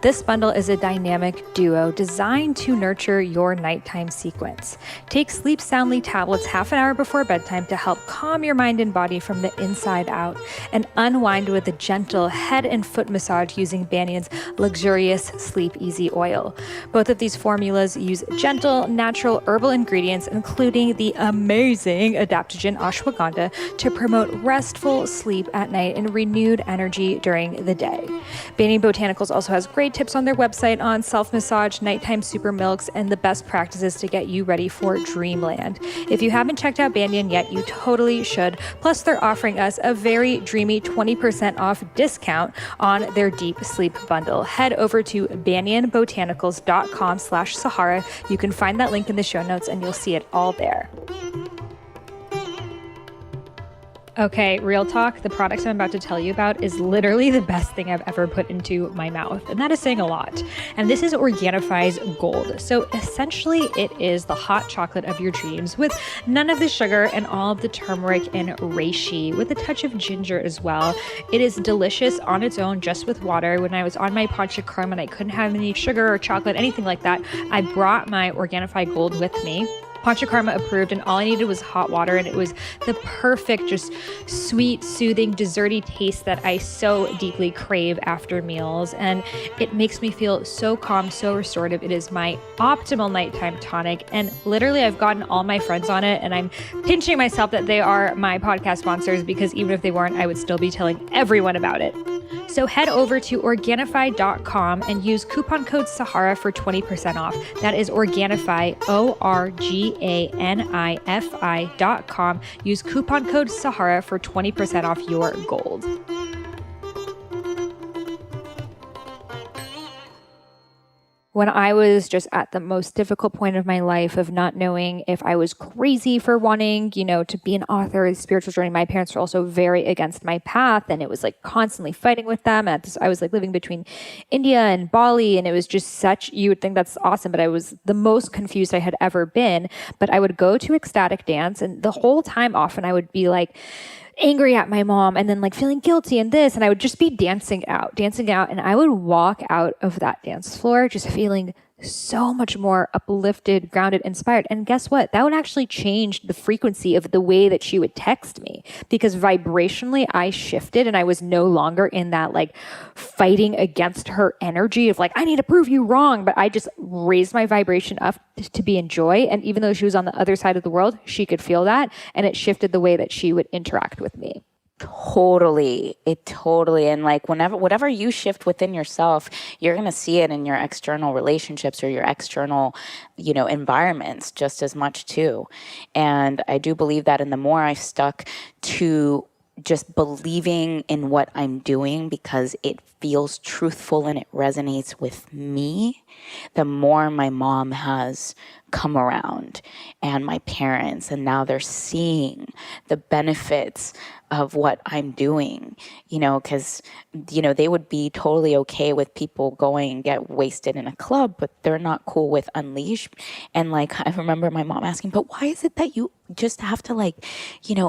This bundle is a dynamic duo designed to nurture your nighttime sequence. Take Sleep Soundly tablets half an hour before bedtime to help calm your mind and body from the inside out, and unwind with a gentle head and foot massage using Banyan's luxurious Sleep Easy oil. Both of these formulas use gentle, natural herbal ingredients, including the amazing adaptogen ashwagandha to promote restful sleep at night and renewed energy during the day. Banyan Botanicals also has great tips on their website on self-massage, nighttime super milks, and the best practices to get you ready for dreamland. If you haven't checked out Banyan yet, you totally should. Plus, they're offering us a very dreamy 20% off discount on their Deep Sleep Bundle. Head over to banyanbotanicals.com/Sahara. You can find that link in the show notes and you'll see it all there. Okay, real talk, the product I'm about to tell you about is literally the best thing I've ever put into my mouth, and that is saying a lot. And this is Organifi's Gold. So essentially, it is the hot chocolate of your dreams with none of the sugar and all of the turmeric and reishi, with a touch of ginger as well. It is delicious on its own, just with water. When I was on my Panchakarma and I couldn't have any sugar or chocolate, anything like that, I brought my Organifi Gold with me. Panchakarma approved, and all I needed was hot water, and it was the perfect, just sweet, soothing, desserty taste that I so deeply crave after meals. And it makes me feel so calm, so restorative. It is my optimal nighttime tonic. And literally, I've gotten all my friends on it, and I'm pinching myself that they are my podcast sponsors, because even if they weren't, I would still be telling everyone about it. So head over to Organifi.com and use coupon code Sahara for 20% off. That is Organifi, Organifi.com. Use coupon code Sahara for 20% off your gold. When I was just at the most difficult point of my life of not knowing if I was crazy for wanting, to be an author, the spiritual journey, my parents were also very against my path, and it was like constantly fighting with them. I was like living between India and Bali, and it was just you would think that's awesome, but I was the most confused I had ever been. But I would go to ecstatic dance, and the whole time often I would be like angry at my mom and then like feeling guilty and this, and I would just be dancing out, and I would walk out of that dance floor just feeling so much more uplifted, grounded, inspired. And guess what? That would actually change the frequency of the way that she would text me, because vibrationally I shifted and I was no longer in that like fighting against her energy of like, I need to prove you wrong. But I just raised my vibration up to be in joy. And even though she was on the other side of the world, she could feel that. And it shifted the way that she would interact with me. Totally. And like whatever you shift within yourself, you're going to see it in your external relationships or your external, environments just as much too. And I do believe that. And the more I've stuck to just believing in what I'm doing because it feels truthful and it resonates with me, the more my mom has come around and my parents, and now they're seeing the benefits of what I'm doing, because, they would be totally okay with people going and get wasted in a club, but they're not cool with Unleash. And like, I remember my mom asking, but why is it that you just have to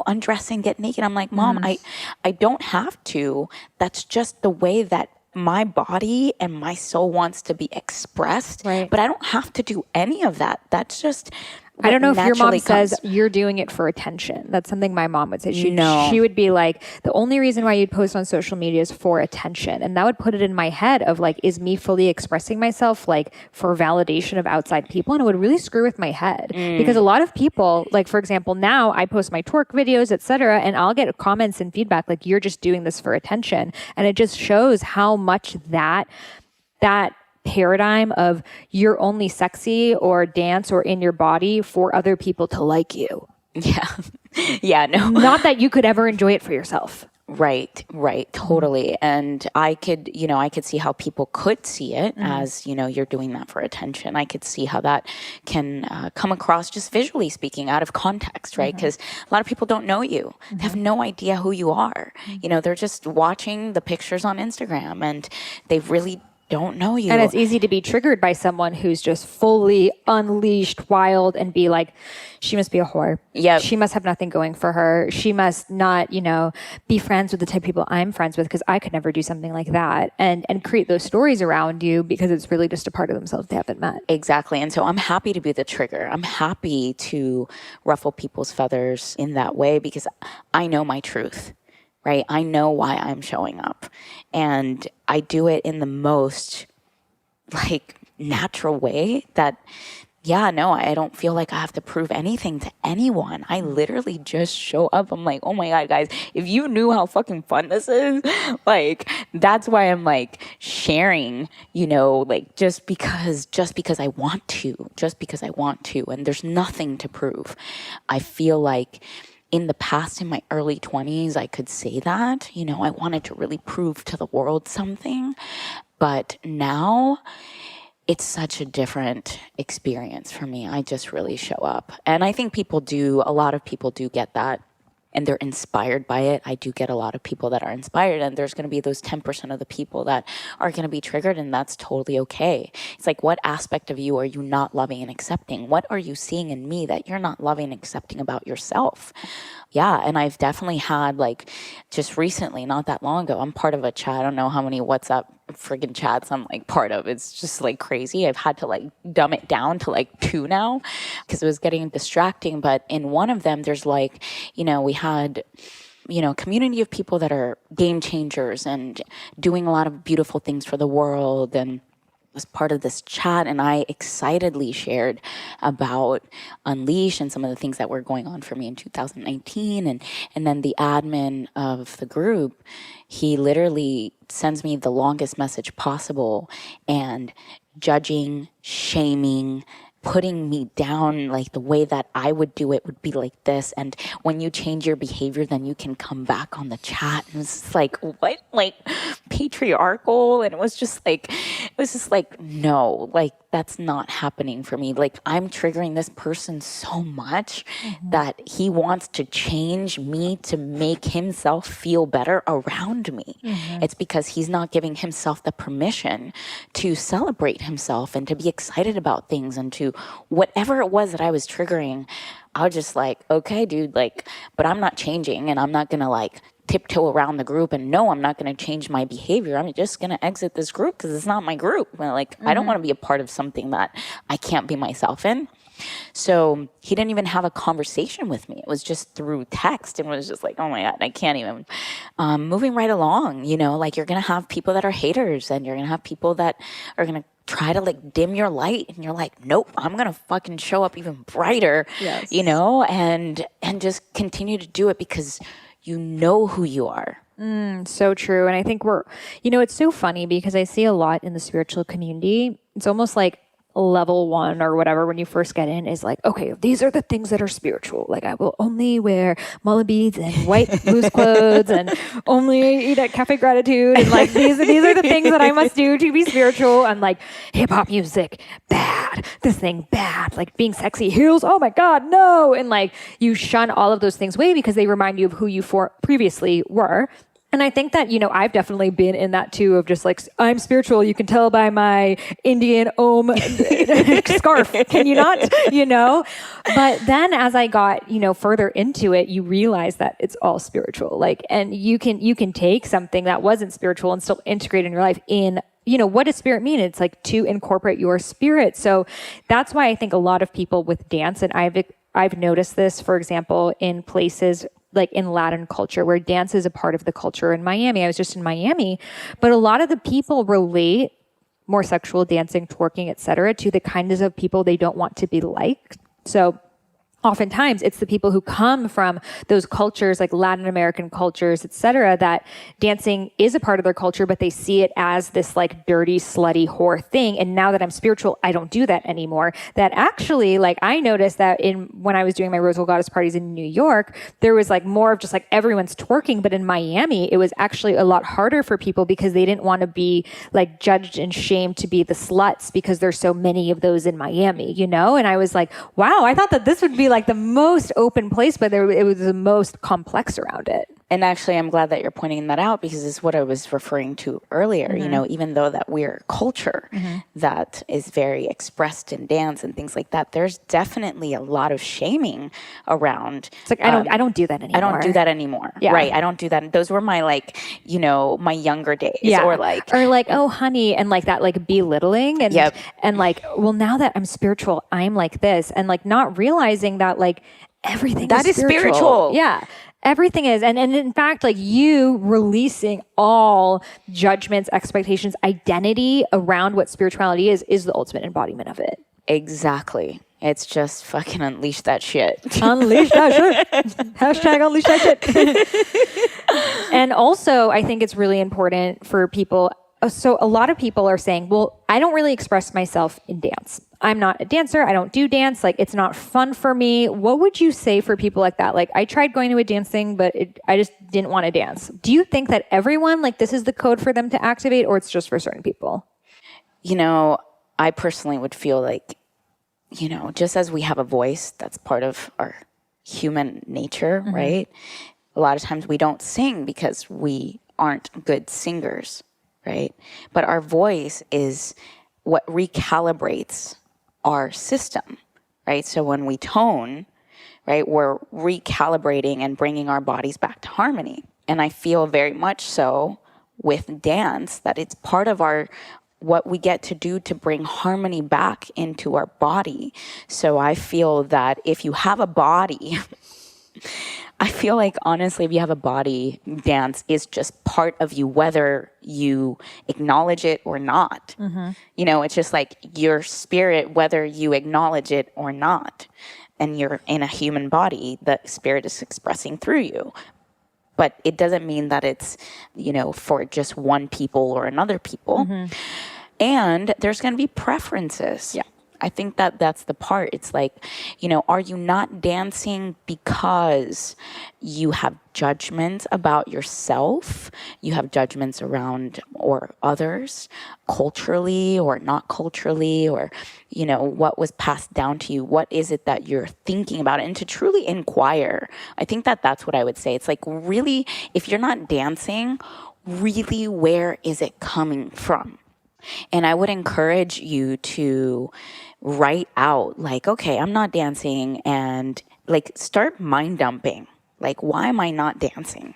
undress and get naked? I'm like, Mom, I don't have to. That's just the way that my body and my soul wants to be expressed, right? But I don't have to do any of that. That's just I don't know if your mom says you're doing it for attention. That's something my mom would say. She would be like, the only reason why you'd post on social media is for attention. And that would put it in my head of like, is me fully expressing myself like for validation of outside people? And it would really screw with my head because a lot of people, like for example, now I post my twerk videos, etc., and I'll get comments and feedback like, you're just doing this for attention. And it just shows how much that paradigm of you're only sexy or dance or in your body for other people to like you. Yeah, no. Not that you could ever enjoy it for yourself. Right, totally. And I could see how people could see it as, you're doing that for attention. I could see how that can come across just visually speaking out of context, right? Because a lot of people don't know you. They have no idea who you are. They're just watching the pictures on Instagram and they really don't know you. And it's easy to be triggered by someone who's just fully unleashed, wild, and be like, she must be a whore. Yeah. She must have nothing going for her. She must not, be friends with the type of people I'm friends with because I could never do something like that. And create those stories around you because it's really just a part of themselves they haven't met. Exactly. And so I'm happy to be the trigger. I'm happy to ruffle people's feathers in that way because I know my truth. Right? I know why I'm showing up and I do it in the most natural way that, I don't feel like I have to prove anything to anyone. I literally just show up. I'm like, oh my God, guys, if you knew how fucking fun this is, that's why I'm sharing, just because I want to, and there's nothing to prove. I feel like in the past, in my early 20s, I could say that, I wanted to really prove to the world something. But now it's such a different experience for me. I just really show up. And I think a lot of people do get that. And they're inspired by it. I do get a lot of people that are inspired, and there's going to be those 10% of the people that are going to be triggered, and that's totally okay. It's like, what aspect of you are you not loving and accepting? What are you seeing in me that you're not loving and accepting about yourself? Yeah, and I've definitely had, just recently, not that long ago, I'm part of a chat. I don't know how many WhatsApp friggin' chats I'm part of. It's just crazy. I've had to dumb it down to 2 now because it was getting distracting. But in one of them, there's we had a community of people that are game changers and doing a lot of beautiful things for the world, and was part of this chat, and I excitedly shared about Unleash and some of the things that were going on for me in 2019. And then the admin of the group, he literally sends me the longest message possible and judging, shaming, putting me down, the way that I would do it would be like this. And when you change your behavior, then you can come back on the chat. And it's what? Patriarchal. And it was just no, that's not happening for me. I'm triggering this person so much that he wants to change me to make himself feel better around me. It's because he's not giving himself the permission to celebrate himself and to be excited about things and to whatever it was that I was triggering. I was just okay, dude, but I'm not changing, and I'm not gonna tiptoe around the group and no, I'm not going to change my behavior. I'm just going to exit this group because it's not my group. Like, I don't want to be a part of something that I can't be myself in. So he didn't even have a conversation with me. It was just through text, and was just like, oh my God, I can't even. Moving right along, like you're going to have people that are haters, and you're going to have people that are going to try to like dim your light, and you're like, nope, I'm going to fucking show up even brighter, Yes. and just continue to do it because you know who you are. So true. And I think it's so funny because I see a lot in the spiritual community. It's almost like level 1 or whatever when you first get in is like, okay, these are the things that are spiritual. Like I will only wear mullah beads and white loose clothes and only eat at Cafe Gratitude. And like these are the things that I must do to be spiritual. And like hip hop music, bad. This thing, bad. Like being sexy, heels, oh my God, no. And like you shun all of those things away because they remind you of who you previously were. And I think that, I've definitely been in that too of just like, I'm spiritual. You can tell by my Indian Om scarf. Can you not? But then as I got, further into it, you realize that it's all spiritual. Like, and you can take something that wasn't spiritual and still integrate in your life in, what does spirit mean? It's like to incorporate your spirit. So that's why I think a lot of people with dance, and I've noticed this, for example, in places like in Latin culture where dance is a part of the culture. In Miami, I was just in Miami, but a lot of the people relate more sexual dancing, twerking, etc., to the kinds of people they don't want to be like. So oftentimes it's the people who come from those cultures, like Latin American cultures, et cetera, that dancing is a part of their culture, but they see it as this like dirty, slutty whore thing. And now that I'm spiritual, I don't do that anymore. That actually, like I noticed that when I was doing my Roseville Goddess parties in New York, there was like more of just like everyone's twerking. But in Miami, it was actually a lot harder for people because they didn't want to be like judged and shamed to be the sluts because there's so many of those in Miami, And I was like, wow, I thought that this would be like the most open place, but it was the most complex around it. And actually, I'm glad that you're pointing that out because it's what I was referring to earlier. Even though that we're a culture that is very expressed in dance and things like that, there's definitely a lot of shaming around. It's like, I don't do that anymore. I don't do that anymore. Yeah. Right. I don't do that. Those were my my younger days. Yeah. Or like, oh, honey. And like that, like belittling and, Yep. and like, well, now that I'm spiritual, I'm like this. And like not realizing that like everything that is spiritual. Yeah. Everything is. And in fact, like you releasing all judgments, expectations, identity around what spirituality is the ultimate embodiment of it. Exactly. It's just fucking unleash that shit. Unleash that shit. Hashtag unleash that shit. And also, I think it's really important for people. So a lot of people are saying, well, I don't really express myself in dance. I'm not a dancer. I don't do dance. Like, it's not fun for me. What would you say for people like that? Like, I tried going to a dance thing, but I just didn't want to dance. Do you think that everyone, like, this is the code for them to activate, or it's just for certain people? I personally would feel like, just as we have a voice that's part of our human nature, right? A lot of times we don't sing because we aren't good singers, right? But our voice is what recalibrates our system, right? So when we tone, right, we're recalibrating and bringing our bodies back to harmony. And I feel very much so with dance that it's part of what we get to do to bring harmony back into our body. So I feel that if you have a body, I feel like, honestly, if you have a body, dance is just part of you, whether you acknowledge it or not. It's just like your spirit, whether you acknowledge it or not. And you're in a human body, the spirit is expressing through you. But it doesn't mean that it's, for just one people or another people. And there's going to be preferences. Yeah. I think that that's the part. It's like, are you not dancing because you have judgments about yourself? You have judgments around or others, culturally or not culturally, or, what was passed down to you? What is it that you're thinking about? And to truly inquire, I think that that's what I would say. It's like, really, if you're not dancing, really, where is it coming from? And I would encourage you to write out, like, okay, I'm not dancing, and like start mind dumping. Like, why am I not dancing?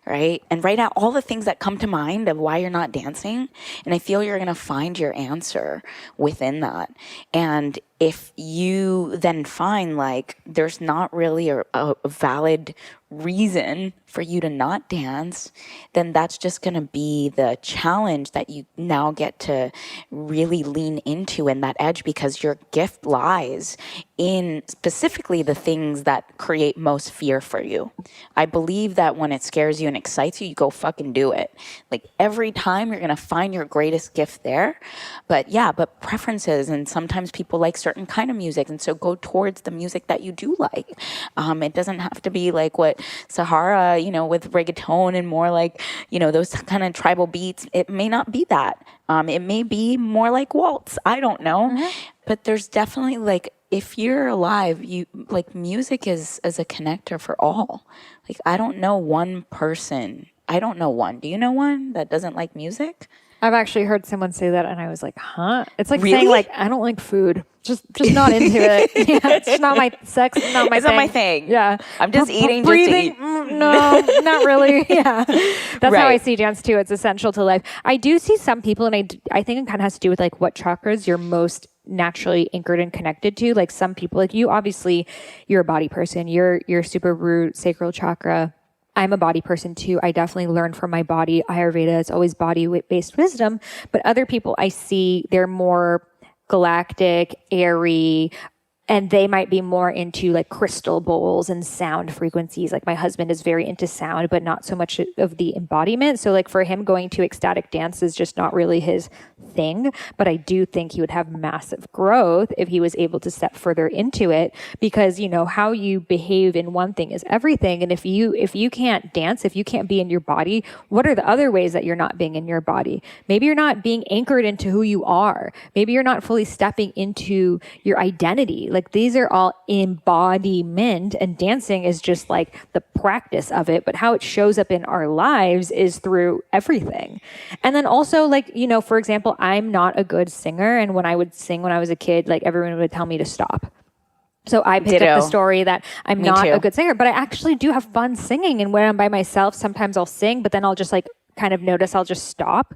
right? And write out all the things that come to mind of why you're not dancing. And I feel you're going to find your answer within that. And if you then find like there's not really a valid reason for you to not dance, then that's just going to be the challenge that you now get to really lean into in that edge, because your gift lies in specifically the things that create most fear for you. I believe that when it scares you and excites you, you go fucking do it. Like every time you're going to find your greatest gift there. But preferences, and sometimes people like certain kind of music, and so go towards the music that you do like. It doesn't have to be like what Sahara, with reggaeton and more like, those kind of tribal beats. It may not be that. It may be more like waltz. I don't know. Mm-hmm. But there's definitely like, if you're alive, you like music is as a connector for all. Like, I don't know one person. I don't know one. Do you know one that doesn't like music? I've actually heard someone say that, and I was like, huh? It's like really? saying like, I don't like food. Just not into it. Yeah, it's not my sex. Not my it's thing. Not my thing. Yeah, I'm just eating. Breathing. Just to eat. No, not really. Yeah, that's right. how I see dance too. It's essential to life. I do see some people, and I think it kind of has to do with like what chakras you're most naturally anchored and connected to. Like some people, like you, obviously, you're a body person. You're super root, sacral chakra. I'm a body person too. I definitely learn from my body. Ayurveda is always body-based wisdom. But other people I see, they're more galactic, airy, and they might be more into like crystal bowls and sound frequencies. Like my husband is very into sound, but not so much of the embodiment. So like for him, going to ecstatic dance is just not really his thing. But I do think he would have massive growth if he was able to step further into it, because how you behave in one thing is everything. And if you can't dance, if you can't be in your body, what are the other ways that you're not being in your body? Maybe you're not being anchored into who you are. Maybe you're not fully stepping into your identity. Like these are all embodiment, and dancing is just like the practice of it, but how it shows up in our lives is through everything. And then also like, for example, I'm not a good singer. And when I would sing when I was a kid, like everyone would tell me to stop. So I picked up the story that I'm not a good singer, but I actually do have fun singing. And when I'm by myself, sometimes I'll sing, but then I'll just like kind of notice I'll just stop.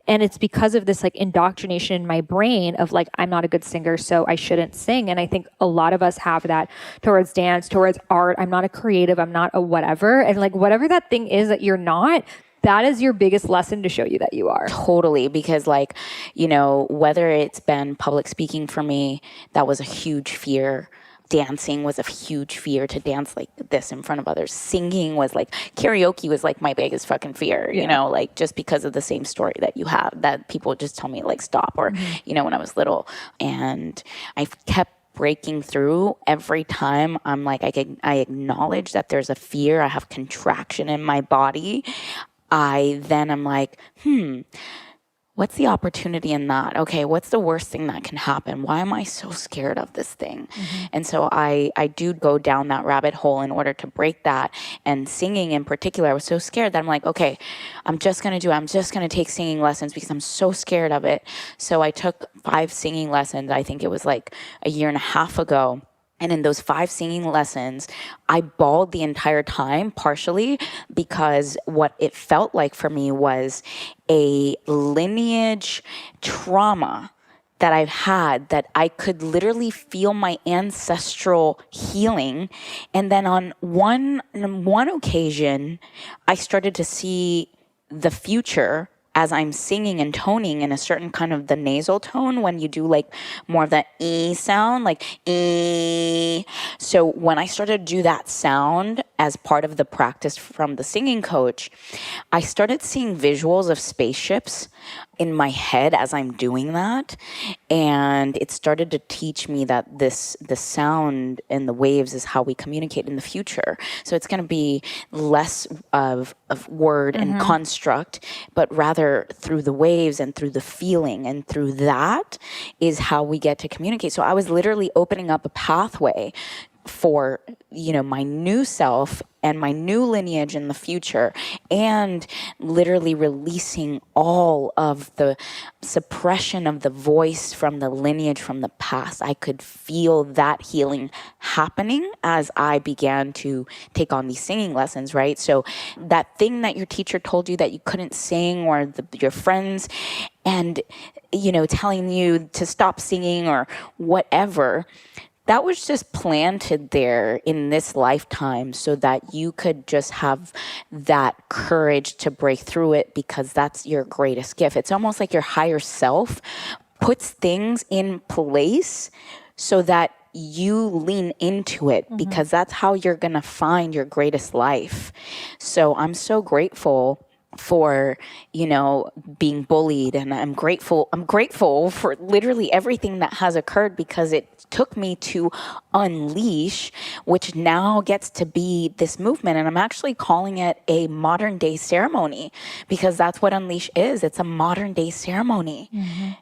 And it's because of this like indoctrination in my brain of like, I'm not a good singer, so I shouldn't sing. And I think a lot of us have that towards dance, towards art. I'm not a creative, I'm not a whatever. And like whatever that thing is that you're not, that is your biggest lesson to show you that you are. Totally. Because like, whether it's been public speaking for me, that was a huge fear. Dancing was a huge fear, to dance like this in front of others. Singing was like, karaoke was like my biggest fucking fear, like just because of the same story that you have, that people just tell me like stop, or, when I was little. And I kept breaking through every time. I'm like, I acknowledge that there's a fear. I have contraction in my body. I'm like, what's the opportunity in that? Okay, what's the worst thing that can happen? Why am I so scared of this thing? Mm-hmm. And so I do go down that rabbit hole in order to break that. And singing in particular, I was so scared that I'm like, okay, I'm just going to take singing lessons because I'm so scared of it. So I took 5 singing lessons. I think it was like a year and a half ago. And in those 5 singing lessons, I bawled the entire time, partially because what it felt like for me was a lineage trauma that I've had, that I could literally feel my ancestral healing. And then on one occasion, I started to see the future as I'm singing and toning in a certain kind of the nasal tone, when you do like more of that E sound, like E. So when I started to do that sound as part of the practice from the singing coach, I started seeing visuals of spaceships in my head as I'm doing that. And it started to teach me that the sound and the waves is how we communicate in the future. So it's going to be less of word and construct, but rather through the waves and through the feeling, and through that is how we get to communicate. So I was literally opening up a pathway for, my new self and my new lineage in the future, and literally releasing all of the suppression of the voice from the lineage from the past. I could feel that healing happening as I began to take on these singing lessons, right? So that thing that your teacher told you that you couldn't sing, or your friends, and, telling you to stop singing or whatever, that was just planted there in this lifetime so that you could just have that courage to break through it, because that's your greatest gift. It's almost like your higher self puts things in place so that you lean into it, because that's how you're going to find your greatest life. So I'm so grateful for, being bullied, and I'm grateful for literally everything that has occurred, because it took me to unleash, which now gets to be this movement. And I'm actually calling it a modern day ceremony, because that's what unleash is. It's a modern day ceremony.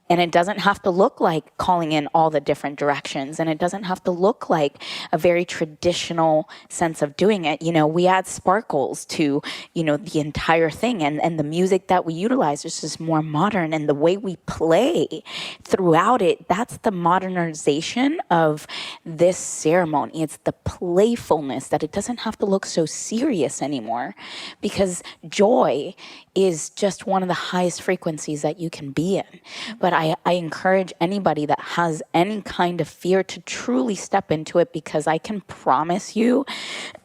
And it doesn't have to look like calling in all the different directions, and it doesn't have to look like a very traditional sense of doing it. We add sparkles to, the entire thing, and the music that we utilize is just more modern, and the way we play throughout it, that's the modernization of this ceremony. It's the playfulness, that it doesn't have to look so serious anymore, because joy is just one of the highest frequencies that you can be in. But I encourage anybody that has any kind of fear to truly step into it, because I can promise you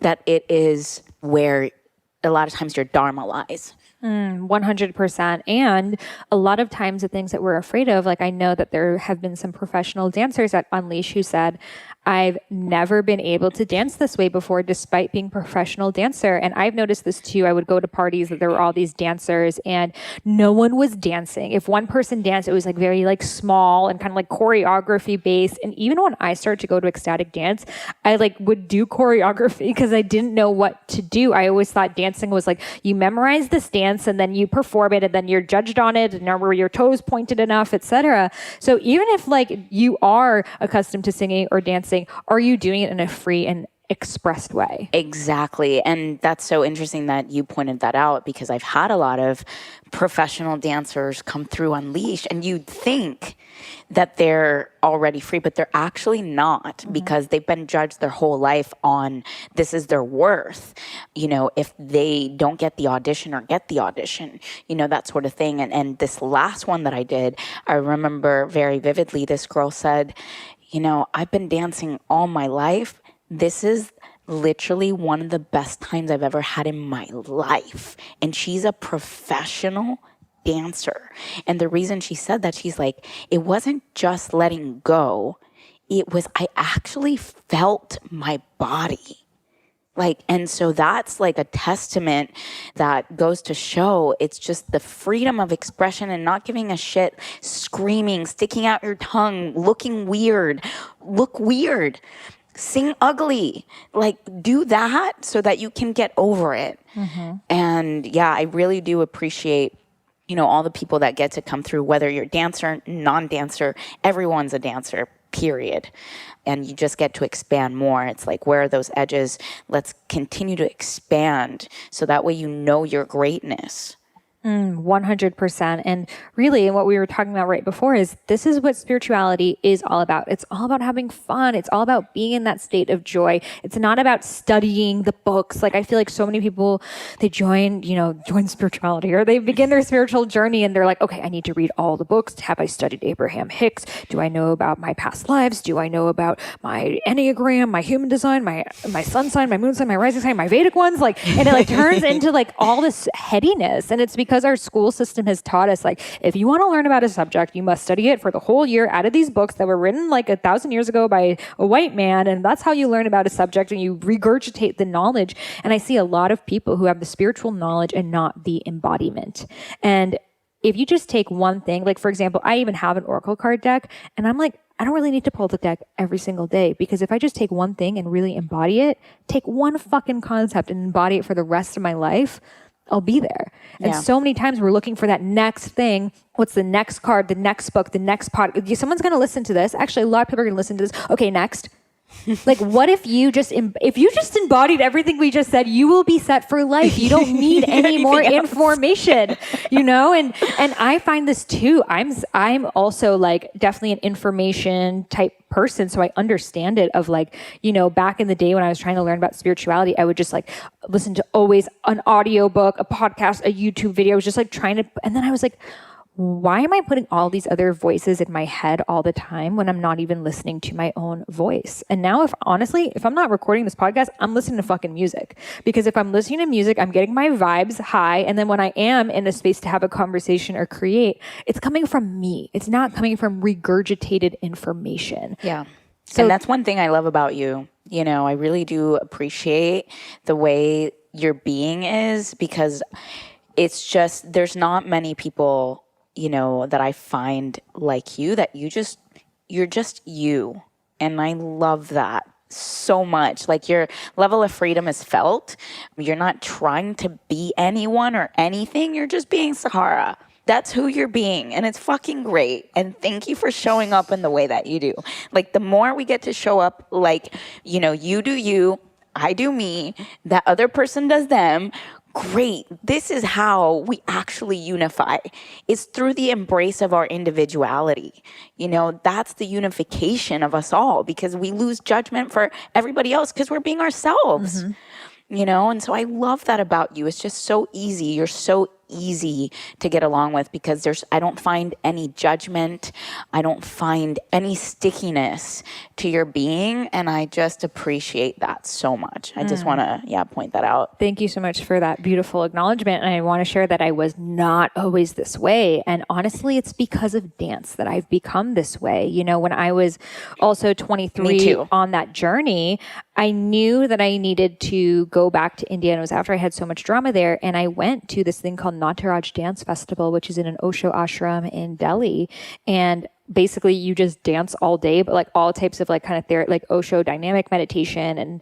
that it is where a lot of times your Dharma lies. 100%. And a lot of times the things that we're afraid of, like I know that there have been some professional dancers at Unleash who said, I've never been able to dance this way before, despite being a professional dancer. And I've noticed this too. I would go to parties that there were all these dancers and no one was dancing. If one person danced, it was like very like small and kind of like choreography based. And even when I started to go to ecstatic dance, I like would do choreography because I didn't know what to do. I always thought dancing was like, you memorize this dance and then you perform it and then you're judged on it and were your toes pointed enough, etc. So even if like you are accustomed to singing or dancing, are you doing it in a free and expressed way? Exactly. And that's so interesting that you pointed that out, because I've had a lot of professional dancers come through Unleash, and you'd think that they're already free, but they're actually not, because they've been judged their whole life on this is their worth, if they don't get the audition or get the audition, that sort of thing. And this last one that I did, I remember very vividly, this girl said, I've been dancing all my life. This is literally one of the best times I've ever had in my life. And she's a professional dancer. And the reason she said that, she's like, it wasn't just letting go. It was, I actually felt my body. And so that's like a testament that goes to show it's just the freedom of expression and not giving a shit, screaming, sticking out your tongue, looking weird, look weird, sing ugly, do that so that you can get over it. And yeah, I really do appreciate, all the people that get to come through, whether you're dancer, non-dancer, everyone's a dancer, period. And you just get to expand more. It's like, where are those edges? Let's continue to expand so that way your greatness. 100%. And really, what we were talking about right before is this is what spirituality is all about. It's all about having fun. It's all about being in that state of joy. It's not about studying the books. I feel like so many people, they join spirituality, or they begin their spiritual journey and they're like, okay, I need to read all the books. Have I studied Abraham Hicks? Do I know about my past lives? Do I know about my Enneagram, my human design, my sun sign, my moon sign, my rising sign, my Vedic ones? And it turns into all this headiness. And it's because our school system has taught us, if you want to learn about a subject, you must study it for the whole year out of these books that were written 1,000 years ago by a white man. And that's how you learn about a subject, and you regurgitate the knowledge. And I see a lot of people who have the spiritual knowledge and not the embodiment. And if you just take one thing, for example, I even have an oracle card deck, and I'm I don't really need to pull the deck every single day, because if I just take one thing and really embody it, take one fucking concept and embody it for the rest of my life, I'll be there. And so many times we're looking for that next thing. What's the next card, the next book, the next pod? Someone's going to listen to this. Actually, a lot of people are going to listen to this. Okay, next. Like, what if you just embodied everything we just said, you will be set for life. You don't need any more information, you know? And I find this too. I'm also like definitely an information type person. So I understand it of like, you know, back in the day when I was trying to learn about spirituality, I would just like listen to always an audiobook, a podcast, a YouTube video. I was just like trying to, and then I was like, why am I putting all these other voices in my head all the time when I'm not even listening to my own voice? And now if I'm not recording this podcast, I'm listening to fucking music, because if I'm listening to music, I'm getting my vibes high. And then when I am in a space to have a conversation or create, it's coming from me. It's not coming from regurgitated information. Yeah. So, and that's one thing I love about you. You know, I really do appreciate the way your being is, because it's just, there's not many people, you know, that I find like you, that you're just you. And I love that so much. Like, your level of freedom is felt. You're not trying to be anyone or anything. You're just being Sahara. That's who you're being. And it's fucking great. And thank you for showing up in the way that you do. Like, the more we get to show up, like, you know, you do you, I do me, that other person does them. Great. This is how we actually unify. It's through the embrace of our individuality. You know, that's the unification of us all, because we lose judgment for everybody else because we're being ourselves. You know, and so I love that about you. It's just so easy. You're so easy to get along with, because I don't find any judgment. I don't find any stickiness to your being. And I just appreciate that so much. I just want to, point that out. Thank you so much for that beautiful acknowledgement. And I want to share that I was not always this way. And honestly, it's because of dance that I've become this way. You know, when I was also 23 on that journey, I knew that I needed to go back to India. And it was after I had so much drama there. And I went to this thing called Nataraj Dance Festival, which is in an Osho ashram in Delhi. And basically you just dance all day, but like all types of like kind of like Osho dynamic meditation and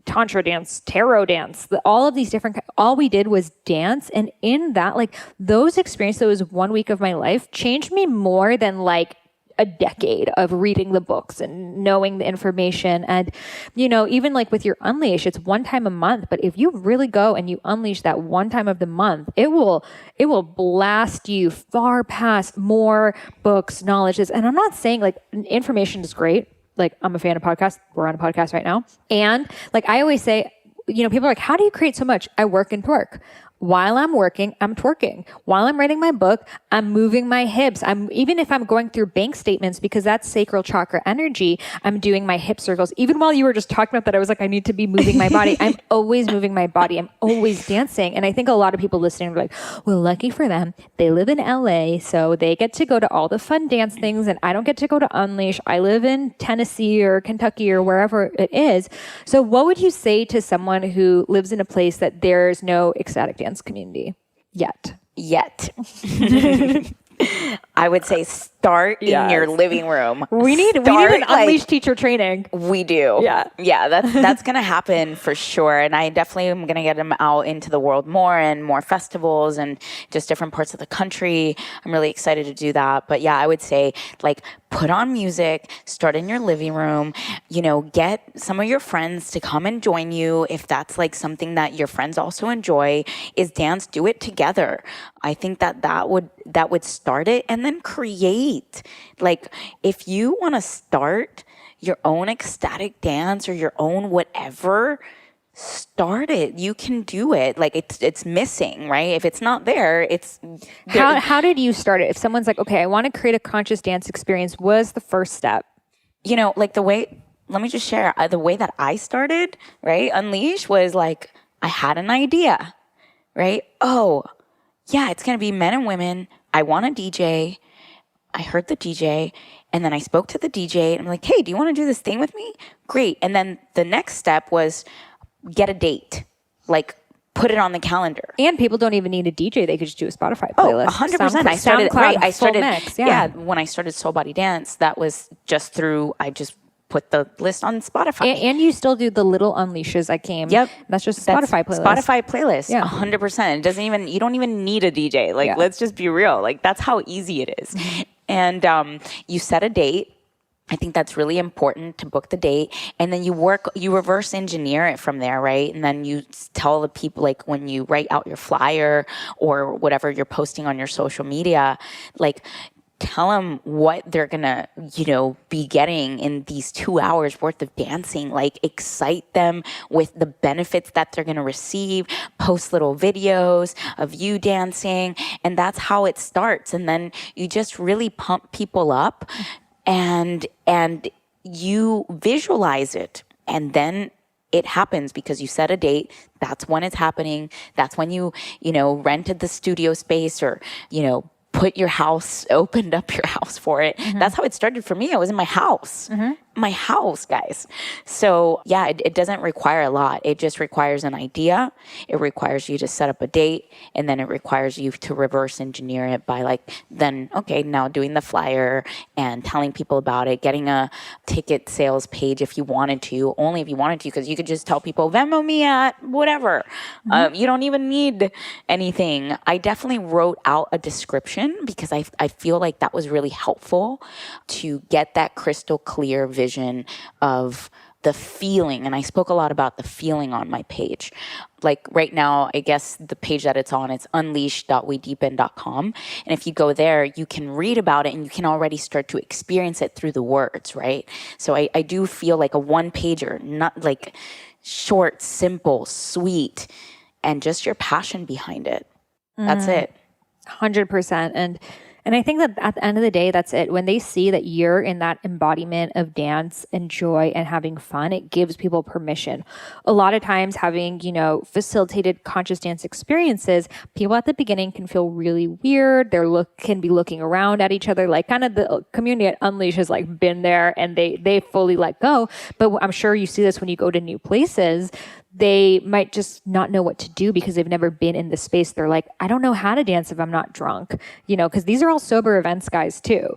tantra dance, tarot dance, all of these different, all we did was dance. And in that, like those experiences, that was 1 week of my life, changed me more than like a decade of reading the books and knowing the information. And, you know, even like with your Unleash, it's one time a month, but if you really go and you unleash that one time of the month, it will blast you far past more books, knowledges. And I'm not saying like information is great. Like, I'm a fan of podcasts. We're on a podcast right now. And like, I always say, you know, people are like, how do you create so much? I work and twerk. While I'm working, I'm twerking. While I'm writing my book, I'm moving my hips. Even if I'm going through bank statements, because that's sacral chakra energy, I'm doing my hip circles. Even while you were just talking about that, I was like, I need to be moving my body. I'm always moving my body. I'm always dancing. And I think a lot of people listening are like, well, lucky for them. They live in LA, so they get to go to all the fun dance things, and I don't get to go to Unleash. I live in Tennessee or Kentucky or wherever it is. So what would you say to someone who lives in a place that there's no ecstatic dance community yet? I would say start in your living room. We need an Unleash teacher training. We do. Yeah. That's going to happen for sure. And I definitely am going to get them out into the world more, and more festivals and just different parts of the country. I'm really excited to do that. But yeah, I would say like put on music, start in your living room, you know, get some of your friends to come and join you. If that's like something that your friends also enjoy is dance, do it together. I think that would start it, and then create. Like, if you want to start your own ecstatic dance or your own whatever, start it. You can do it. Like, it's missing, right? If it's not there, it's there. How did you start it? If someone's like, okay, I want to create a conscious dance experience, what is the first step? You know, like let me just share the way that I started, right? Unleash was like, I had an idea, right? Oh, yeah, it's going to be men and women. I want a DJ. I heard the DJ, and then I spoke to the DJ, and I'm like, hey, do you want to do this thing with me? Great. And then the next step was get a date, like put it on the calendar. And people don't even need a DJ. They could just do a Spotify playlist. 100%. I started when I started Soul Body Dance, that was just through, I just put the list on Spotify. And you still do the little unleashes. I came. Yep. That's just Spotify playlist. Spotify playlist. Yeah. 100%. You don't even need a DJ. Like, let's just be real. Like, that's how easy it is. And you set a date, I think that's really important to book the date. And then you reverse engineer it from there, right? And then you tell the people, like when you write out your flyer or whatever you're posting on your social media, like tell them what they're gonna, be getting in these 2 hours worth of dancing. Like excite them with the benefits that they're gonna receive. Post little videos of you dancing, and that's how it starts. And then you just really pump people up, and you visualize it, and then it happens because you set a date. That's when it's happening. That's when you rented the studio space, or opened up your house for it. Mm-hmm. That's how it started for me. I was in my house. Mm-hmm. My house, guys. So yeah, it doesn't require a lot. It just requires an idea. It requires you to set up a date, and then it requires you to reverse engineer it by now doing the flyer and telling people about it, getting a ticket sales page if you wanted to, only if you wanted to, because you could just tell people, Venmo me at whatever. Mm-hmm. You don't even need anything. I definitely wrote out a description because I feel like that was really helpful to get that crystal clear vision of the feeling. And I spoke a lot about the feeling on my page. Like right now, I guess the page that it's on, it's unleash.wedeepen.com. And if you go there, you can read about it and you can already start to experience it through the words, right? So I do feel like a one-pager, not like short, simple, sweet, and just your passion behind it. That's it. 100%. And I think that at the end of the day, that's it. When they see that you're in that embodiment of dance and joy and having fun, it gives people permission. A lot of times having, facilitated conscious dance experiences, people at the beginning can feel really weird. Can be looking around at each other. Like kind of the community at Unleash has like been there and they fully let go. But I'm sure you see this when you go to new places. They might just not know what to do because they've never been in the space. They're like, I don't know how to dance if I'm not drunk, because these are all sober events, guys, too.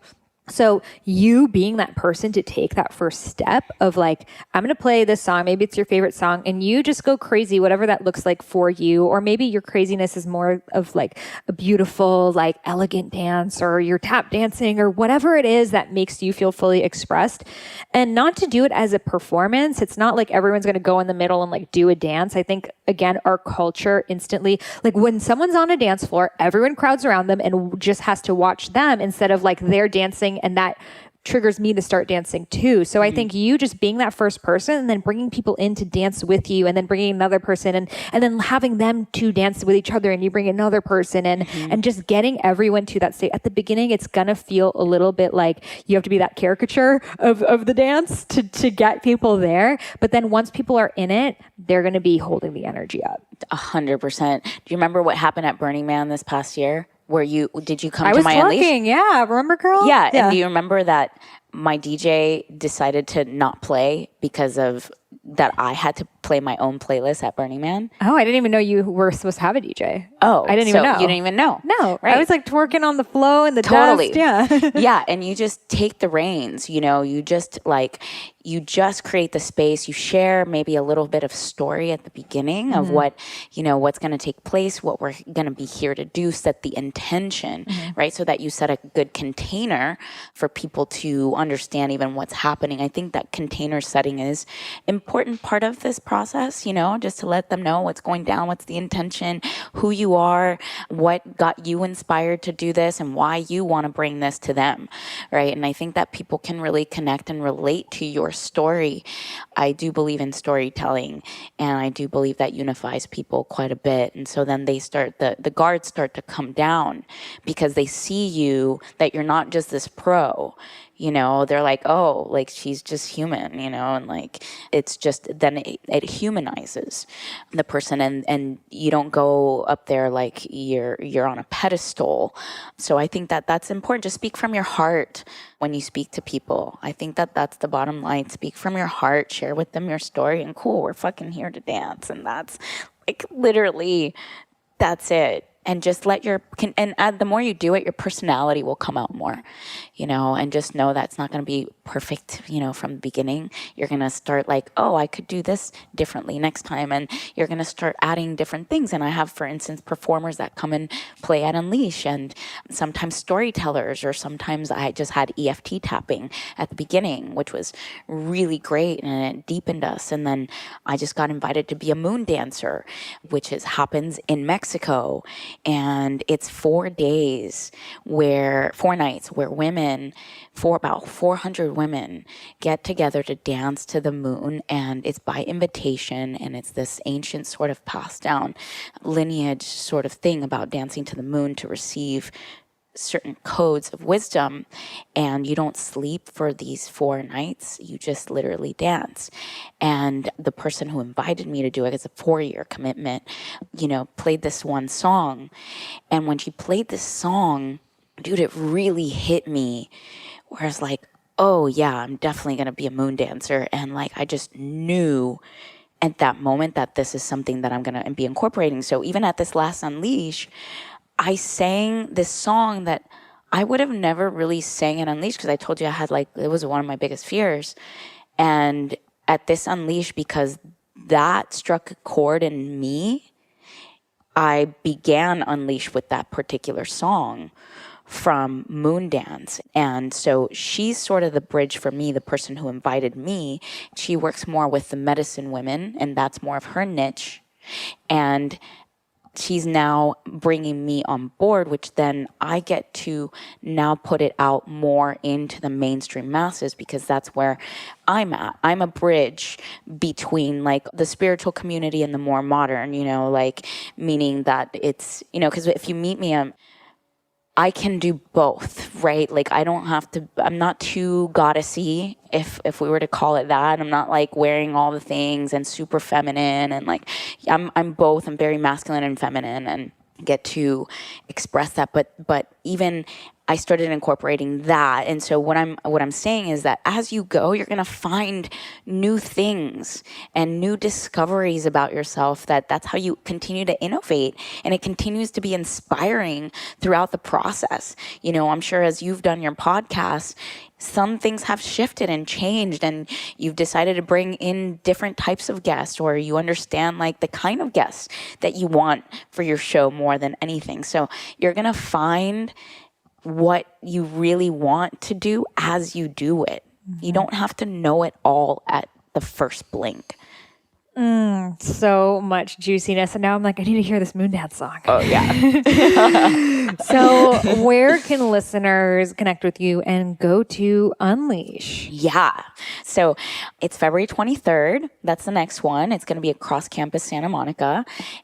So you being that person to take that first step of like, I'm going to play this song, maybe it's your favorite song, and you just go crazy, whatever that looks like for you. Or maybe your craziness is more of like a beautiful, like elegant dance, or you're tap dancing, or whatever it is that makes you feel fully expressed. And not to do it as a performance. It's not like everyone's going to go in the middle and like do a dance. I think, again, our culture instantly, like when someone's on a dance floor, everyone crowds around them and just has to watch them instead of like they're dancing, and that triggers me to start dancing too. So I think you just being that first person and then bringing people in to dance with you, and then bringing another person and then having them to dance with each other, and you bring another person and just getting everyone to that state. At the beginning, it's going to feel a little bit like you have to be that caricature of the dance to get people there. But then once people are in it, they're going to be holding the energy up. 100%. Do you remember what happened at Burning Man this past year? Did you come to my Unleash? I was twerking, yeah. Remember, girl? Yeah. And do you remember that my DJ decided to not play because of that I had to play my own playlist at Burning Man? Oh, I didn't even know you were supposed to have a DJ. Oh, I didn't even know. You didn't even know? No, right? I was like twerking on the flow in the dust. Yeah, yeah, and you just take the reins. You just create the space. You share maybe a little bit of story at the beginning of what's going to take place, what we're going to be here to do. Set the intention, right, so that you set a good container for people to understand even what's happening. I think that container setting is important part of this process, just to let them know what's going down, what's the intention, who you are, what got you inspired to do this, and why you want to bring this to them, right? And I think that people can really connect and relate to your story. I do believe in storytelling, and I do believe that unifies people quite a bit. And so then the guards start to come down because they see you, that you're not just this pro. They're like, oh, like she's just human, and like it's just, then it humanizes the person, and you don't go up there like you're on a pedestal. So I think that that's important. Just speak from your heart when you speak to people. I think that that's the bottom line. Speak from your heart, share with them your story, and cool, we're fucking here to dance. And that's like literally, that's it. and just let the more you do it, your personality will come out more, and just know that's not going to be perfect, from the beginning. You're going to start like, oh, I could do this differently next time. And you're going to start adding different things. And I have, for instance, performers that come and play at Unleash, and sometimes storytellers, or sometimes I just had EFT tapping at the beginning, which was really great, and it deepened us. And then I just got invited to be a moon dancer, which happens in Mexico. And it's 4 nights where about 400 women get together to dance to the moon. And it's by invitation. And it's this ancient sort of passed down lineage sort of thing about dancing to the moon to receive certain codes of wisdom. And you don't sleep for these 4 nights. You just literally dance. And the person who invited me to do it, it's a 4-year commitment, played this one song. And when she played this song, dude, it really hit me. Where it's like, oh yeah, I'm definitely going to be a moon dancer. And like, I just knew at that moment that this is something that I'm going to be incorporating. So even at this last Unleash, I sang this song that I would have never really sang at Unleash, because I told you it was one of my biggest fears. And at this Unleash, because that struck a chord in me, I began Unleash with that particular song from Moon Dance. And so she's sort of the bridge for me, the person who invited me. She works more with the medicine women, and that's more of her niche. And she's now bringing me on board, which then I get to now put it out more into the mainstream masses, because that's where I'm at. I'm a bridge between like the spiritual community and the more modern, meaning that it's, because if you meet me, I can do both, right? Like I'm not too goddessy, if we were to call it that. I'm not like wearing all the things and super feminine, and like I'm both. I'm very masculine and feminine, and get to express that. But even I started incorporating that. And so what I'm saying is that as you go, you're going to find new things and new discoveries about yourself. That's how you continue to innovate, and it continues to be inspiring throughout the process. I'm sure as you've done your podcast, some things have shifted and changed, and you've decided to bring in different types of guests, or you understand like the kind of guests that you want for your show more than anything. So you're going to find what you really want to do as you do it. Mm-hmm. You don't have to know it all at the first blink. So much juiciness. And now I'm like, I need to hear this Moon Dance song. Oh, yeah. So where can listeners connect with you and go to Unleash? Yeah. So it's February 23rd. That's the next one. It's going to be across campus Santa Monica.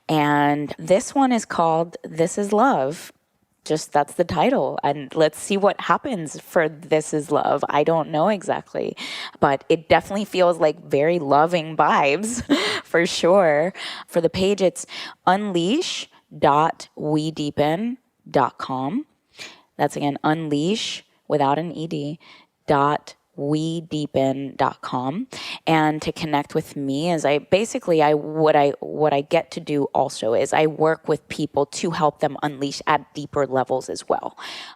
And this one is called This Is Love. Just that's the title, and let's see what happens for This Is Love. I don't know exactly, but it definitely feels like very loving vibes for sure. For the page, it's unleash.wedeepen.com. That's again, unleash without an ed .wedeepen.com. And to connect with me is what I get to do also is I work with people to help them unleash at deeper levels as well.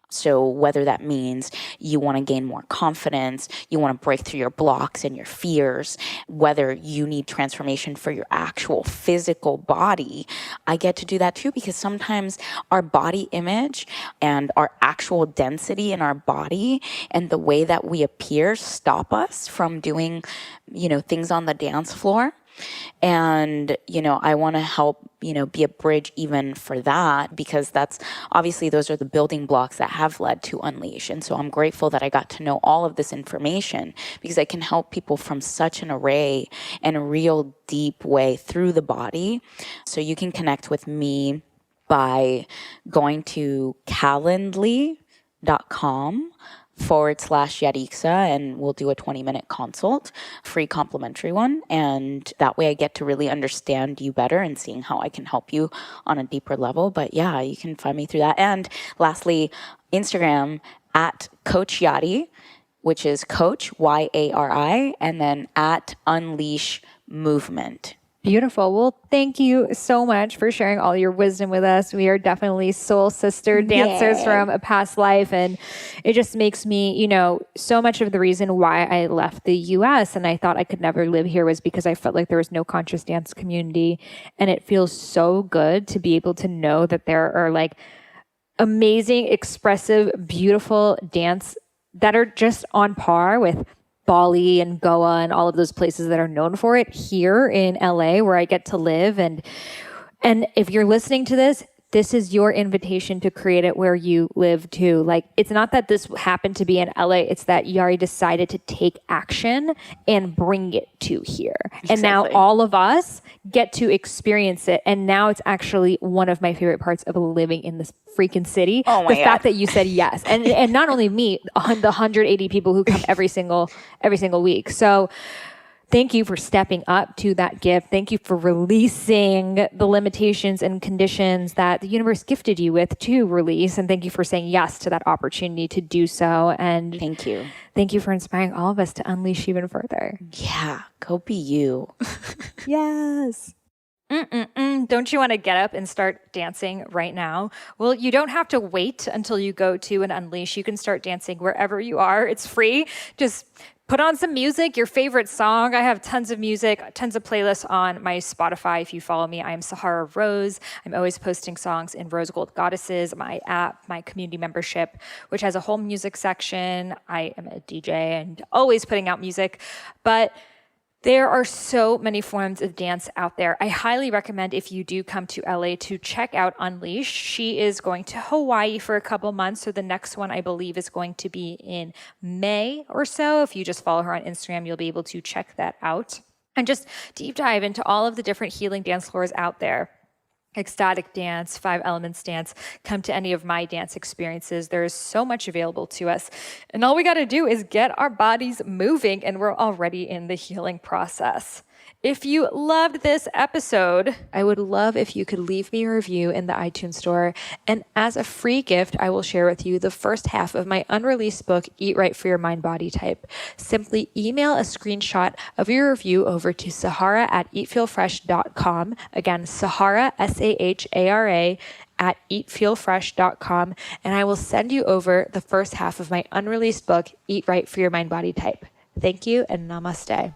So whether that means you want to gain more confidence, you want to break through your blocks and your fears, whether you need transformation for your actual physical body, I get to do that too, because sometimes our body image and our actual density in our body and the way that we appear stop us from doing, things on the dance floor. And, I want to help, be a bridge even for that, because that's obviously those are the building blocks that have led to Unleash. And so I'm grateful that I got to know all of this information, because I can help people from such an array and a real deep way through the body. So you can connect with me by going to calendly.com/Yarixa, and we'll do a 20-minute consult, free complimentary one. And that way I get to really understand you better and seeing how I can help you on a deeper level. But yeah, you can find me through that. And lastly, Instagram at Coach Yari, which is Coach, Yari, and then at Unleash Movement. Beautiful. Well, thank you so much for sharing all your wisdom with us. We are definitely soul sister dancers from a past life. And it just makes me, so much of the reason why I left the US and I thought I could never live here was because I felt like there was no conscious dance community. And it feels so good to be able to know that there are like amazing, expressive, beautiful dance that are just on par with Bali and Goa and all of those places that are known for it here in LA where I get to live. And if you're listening to this, this is your invitation to create it where you live too. Like, it's not that this happened to be in LA. It's that Yari decided to take action and bring it to here. Exactly. And now all of us get to experience it. And now it's actually one of my favorite parts of living in this freaking city. Oh my God. The fact that you said yes. And not only me, the 180 people who come every single week. So thank you for stepping up to that gift. Thank you for releasing the limitations and conditions that the universe gifted you with to release. And thank you for saying yes to that opportunity to do so. And thank you. Thank you for inspiring all of us to unleash even further. Yeah, go be you. Yes. Don't you want to get up and start dancing right now? Well, you don't have to wait until you go to an Unleash. You can start dancing wherever you are. It's free. Just put on some music, your favorite song. I have tons of music, tons of playlists on my Spotify. If you follow me, I am Sahara Rose. I'm always posting songs in Rose Gold Goddesses, my app, my community membership, which has a whole music section. I am a DJ and always putting out music. But there are so many forms of dance out there. I highly recommend, if you do come to LA, to check out Unleash. She is going to Hawaii for a couple months. So the next one, I believe, is going to be in May or so. If you just follow her on Instagram, you'll be able to check that out. And just deep dive into all of the different healing dance floors out there. Ecstatic dance, 5 elements dance, come to any of my dance experiences. There is so much available to us. And all we got to do is get our bodies moving, and we're already in the healing process. If you loved this episode, I would love if you could leave me a review in the iTunes store. And as a free gift, I will share with you the first half of my unreleased book, Eat Right for Your Mind Body Type. Simply email a screenshot of your review over to Sahara@eatfeelfresh.com. Again, Sahara, Sahara, at eatfeelfresh.com. And I will send you over the first half of my unreleased book, Eat Right for Your Mind Body Type. Thank you and namaste.